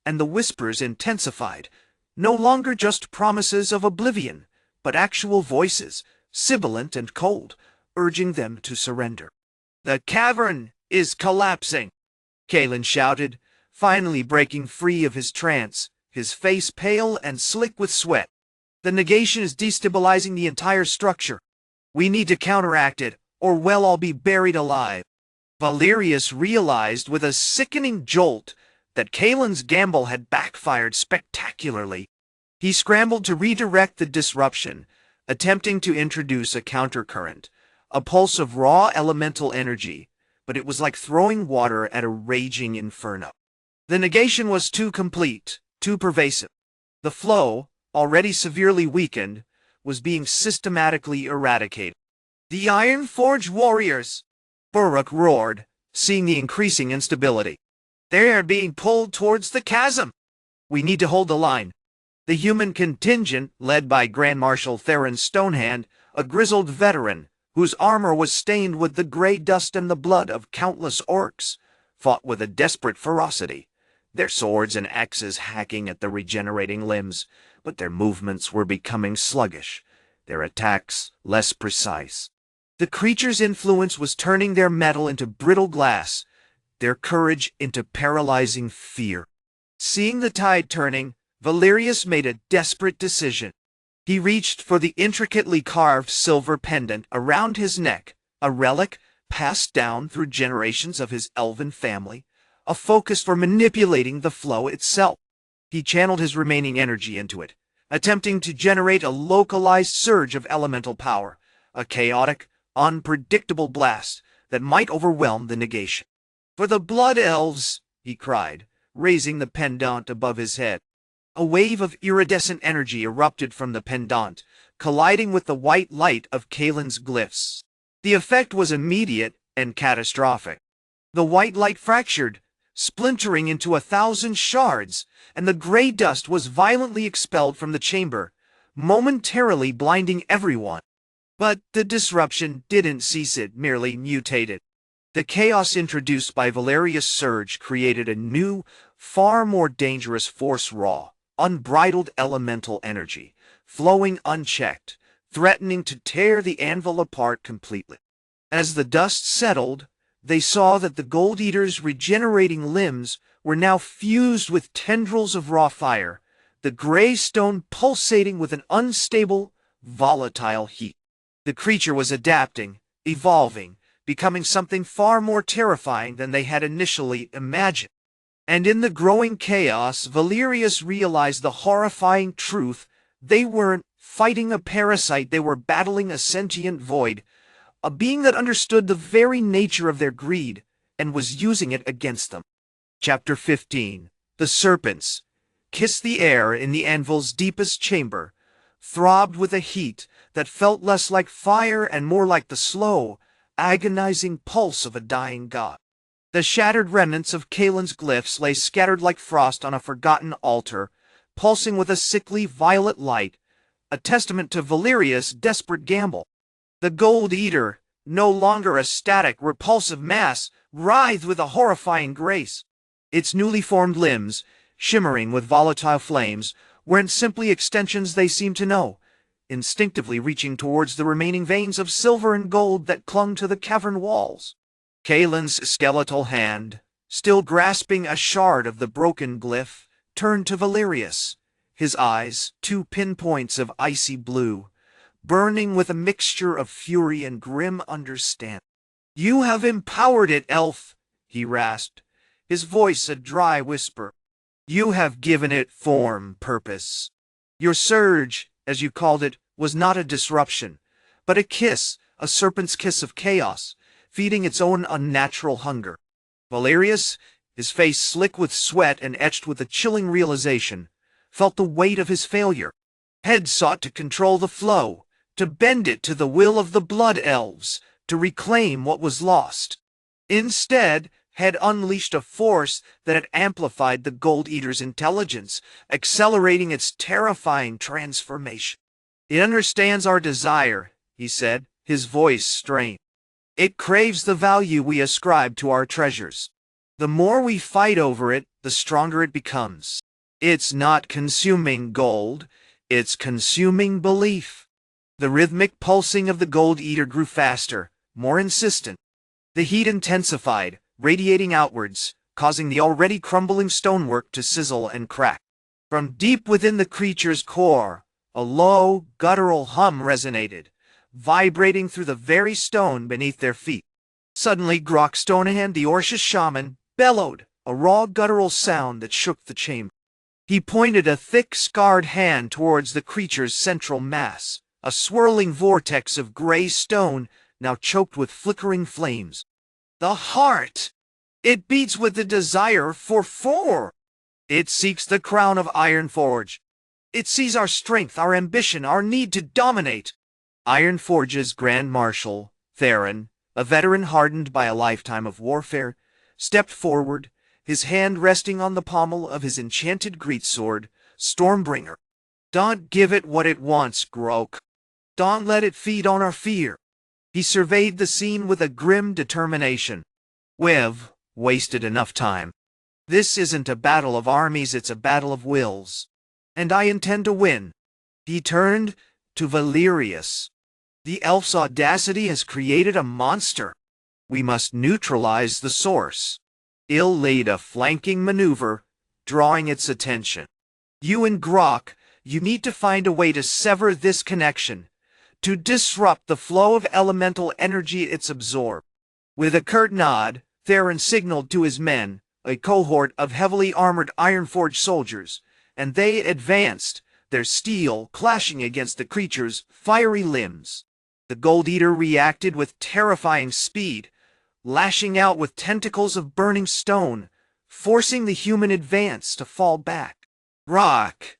and the whispers intensified, no longer just promises of oblivion, but actual voices, sibilant and cold, urging them to surrender. "The cavern is collapsing," Kalen shouted, finally breaking free of his trance, his face pale and slick with sweat. "The negation is destabilizing the entire structure. We need to counteract it, or we'll all be buried alive." Valerius realized with a sickening jolt that Kalen's gamble had backfired spectacularly. He scrambled to redirect the disruption, attempting to introduce a countercurrent, a pulse of raw elemental energy, but it was like throwing water at a raging inferno. The negation was too complete, too pervasive. The flow, already severely weakened, was being systematically eradicated. "The Ironforge warriors!" Burrock roared, seeing the increasing instability. "They are being pulled towards the chasm! We need to hold the line." The human contingent, led by Grand-Marshal Theron Stonehand, a grizzled veteran, whose armor was stained with the gray dust and the blood of countless orcs, fought with a desperate ferocity, their swords and axes hacking at the regenerating limbs, but their movements were becoming sluggish, their attacks less precise. The creature's influence was turning their metal into brittle glass, their courage into paralyzing fear. Seeing the tide turning, Valerius made a desperate decision. He reached for the intricately carved silver pendant around his neck, a relic passed down through generations of his elven family, a focus for manipulating the flow itself. He channeled his remaining energy into it, attempting to generate a localized surge of elemental power, a chaotic, unpredictable blast that might overwhelm the negation. "For the Blood Elves!" he cried, raising the pendant above his head. A wave of iridescent energy erupted from the pendant, colliding with the white light of Kalen's glyphs. The effect was immediate and catastrophic. The white light fractured, splintering into 1,000 shards, and the gray dust was violently expelled from the chamber, momentarily blinding everyone. But the disruption didn't cease, it merely mutated. The chaos introduced by Valerius' surge created a new, far more dangerous force, raw, unbridled elemental energy, flowing unchecked, threatening to tear the anvil apart completely. As the dust settled, they saw that the Gold Eater's regenerating limbs were now fused with tendrils of raw fire, the gray stone pulsating with an unstable, volatile heat. The creature was adapting, evolving, becoming something far more terrifying than they had initially imagined. And in the growing chaos, Valerius realized the horrifying truth: they weren't fighting a parasite, they were battling a sentient void, a being that understood the very nature of their greed and was using it against them. Chapter 15. The serpents kissed the air in the anvil's deepest chamber, throbbed with a heat that felt less like fire and more like the slow, agonizing pulse of a dying god. The shattered remnants of Kalen's glyphs lay scattered like frost on a forgotten altar, pulsing with a sickly violet light, a testament to Valerius' desperate gamble. The Gold Eater, no longer a static, repulsive mass, writhed with a horrifying grace. Its newly formed limbs, shimmering with volatile flames, weren't simply extensions they seemed to know, instinctively reaching towards the remaining veins of silver and gold that clung to the cavern walls. Kalen's skeletal hand, still grasping a shard of the broken glyph, turned to Valerius, his eyes, 2 pinpoints of icy blue, burning with a mixture of fury and grim understanding. "You have empowered it, elf," he rasped, his voice a dry whisper. "You have given it form, purpose. Your surge, as you called it, was not a disruption, but a kiss, a serpent's kiss of chaos, feeding its own unnatural hunger." Valerius, his face slick with sweat and etched with a chilling realization, felt the weight of his failure. Had sought to control the flow, to bend it to the will of the Blood Elves, to reclaim what was lost. Instead, had unleashed a force that had amplified the Gold Eater's intelligence, accelerating its terrifying transformation. "It understands our desire," he said, his voice strained. "It craves the value we ascribe to our treasures. The more we fight over it, the stronger it becomes. It's not consuming gold, it's consuming belief." The rhythmic pulsing of the Gold Eater grew faster, more insistent. The heat intensified, radiating outwards, causing the already crumbling stonework to sizzle and crack. From deep within the creature's core, a low, guttural hum resonated, vibrating through the very stone beneath their feet. Suddenly, Grok Stonehand, the Orcish Shaman, bellowed, a raw guttural sound that shook the chamber. He pointed a thick, scarred hand towards the creature's central mass, a swirling vortex of gray stone now choked with flickering flames. "The heart! It beats with the desire for four! It seeks the crown of Ironforge! It sees our strength, our ambition, our need to dominate!" Ironforge's Grand Marshal, Theron, a veteran hardened by a lifetime of warfare, stepped forward, his hand resting on the pommel of his enchanted greatsword, Stormbringer. "Don't give it what it wants, Grok. Don't let it feed on our fear." He surveyed the scene with a grim determination. "We've wasted enough time. This isn't a battle of armies, it's a battle of wills. And I intend to win." He turned to Valerius. "The elf's audacity has created a monster. We must neutralize the source." Il laid a flanking maneuver, drawing its attention. "You and Grok, you need to find a way to sever this connection, to disrupt the flow of elemental energy it's absorbed." With a curt nod, Theron signaled to his men, a cohort of heavily armored Ironforge soldiers, and they advanced, their steel clashing against the creature's fiery limbs. The Gold Eater reacted with terrifying speed, lashing out with tentacles of burning stone, forcing the human advance to fall back. Rock,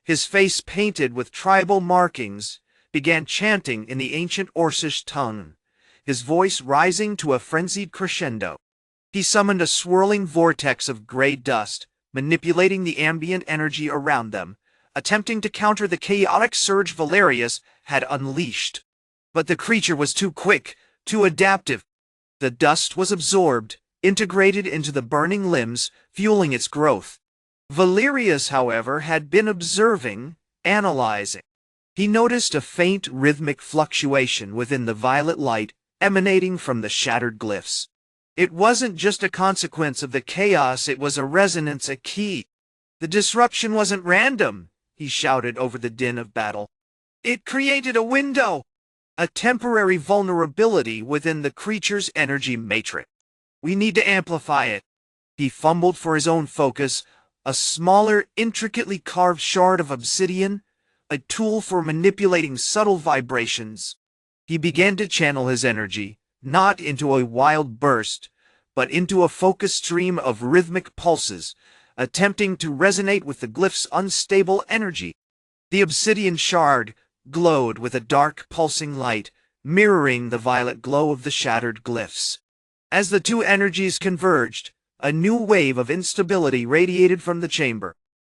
his face painted with tribal markings, began chanting in the ancient Orcish tongue, his voice rising to a frenzied crescendo. He summoned a swirling vortex of gray dust, manipulating the ambient energy around them, attempting to counter the chaotic surge Valerius had unleashed. But the creature was too quick, too adaptive. The dust was absorbed, integrated into the burning limbs, fueling its growth. Valerius, however, had been observing, analyzing. He noticed a faint rhythmic fluctuation within the violet light emanating from the shattered glyphs. It wasn't just a consequence of the chaos, it was a resonance, a key. The disruption wasn't random, he shouted over the din of battle. It created a window, a temporary vulnerability within the creature's energy matrix. We need to amplify it. He fumbled for his own focus, a smaller, intricately carved shard of obsidian, a tool for manipulating subtle vibrations. He began to channel his energy, not into a wild burst, but into a focused stream of rhythmic pulses, attempting to resonate with the glyph's unstable energy. The obsidian shard glowed with a dark, pulsing light, mirroring the violet glow of the shattered glyphs. As the two energies converged, a new wave of instability radiated from the chamber.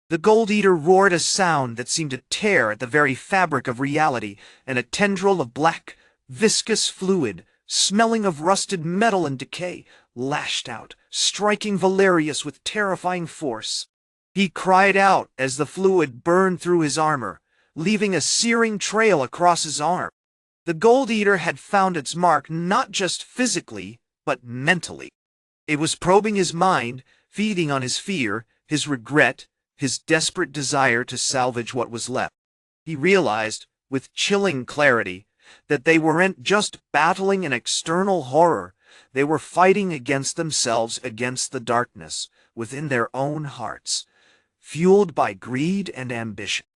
The Gold Eater roared a sound that seemed to tear at the very fabric of reality, and a tendril of black, viscous fluid, smelling of rusted metal and decay, lashed out, striking Valerius with terrifying force. He cried out as the fluid burned through his armor, leaving a searing trail across his arm. The Gold Eater had found its mark not just physically, but mentally. It was probing his mind, feeding on his fear, his regret, his desperate desire to salvage what was left. He realized, with chilling clarity, that they weren't just battling an external horror, they were fighting against themselves, against the darkness within their own hearts, fueled by greed and ambition.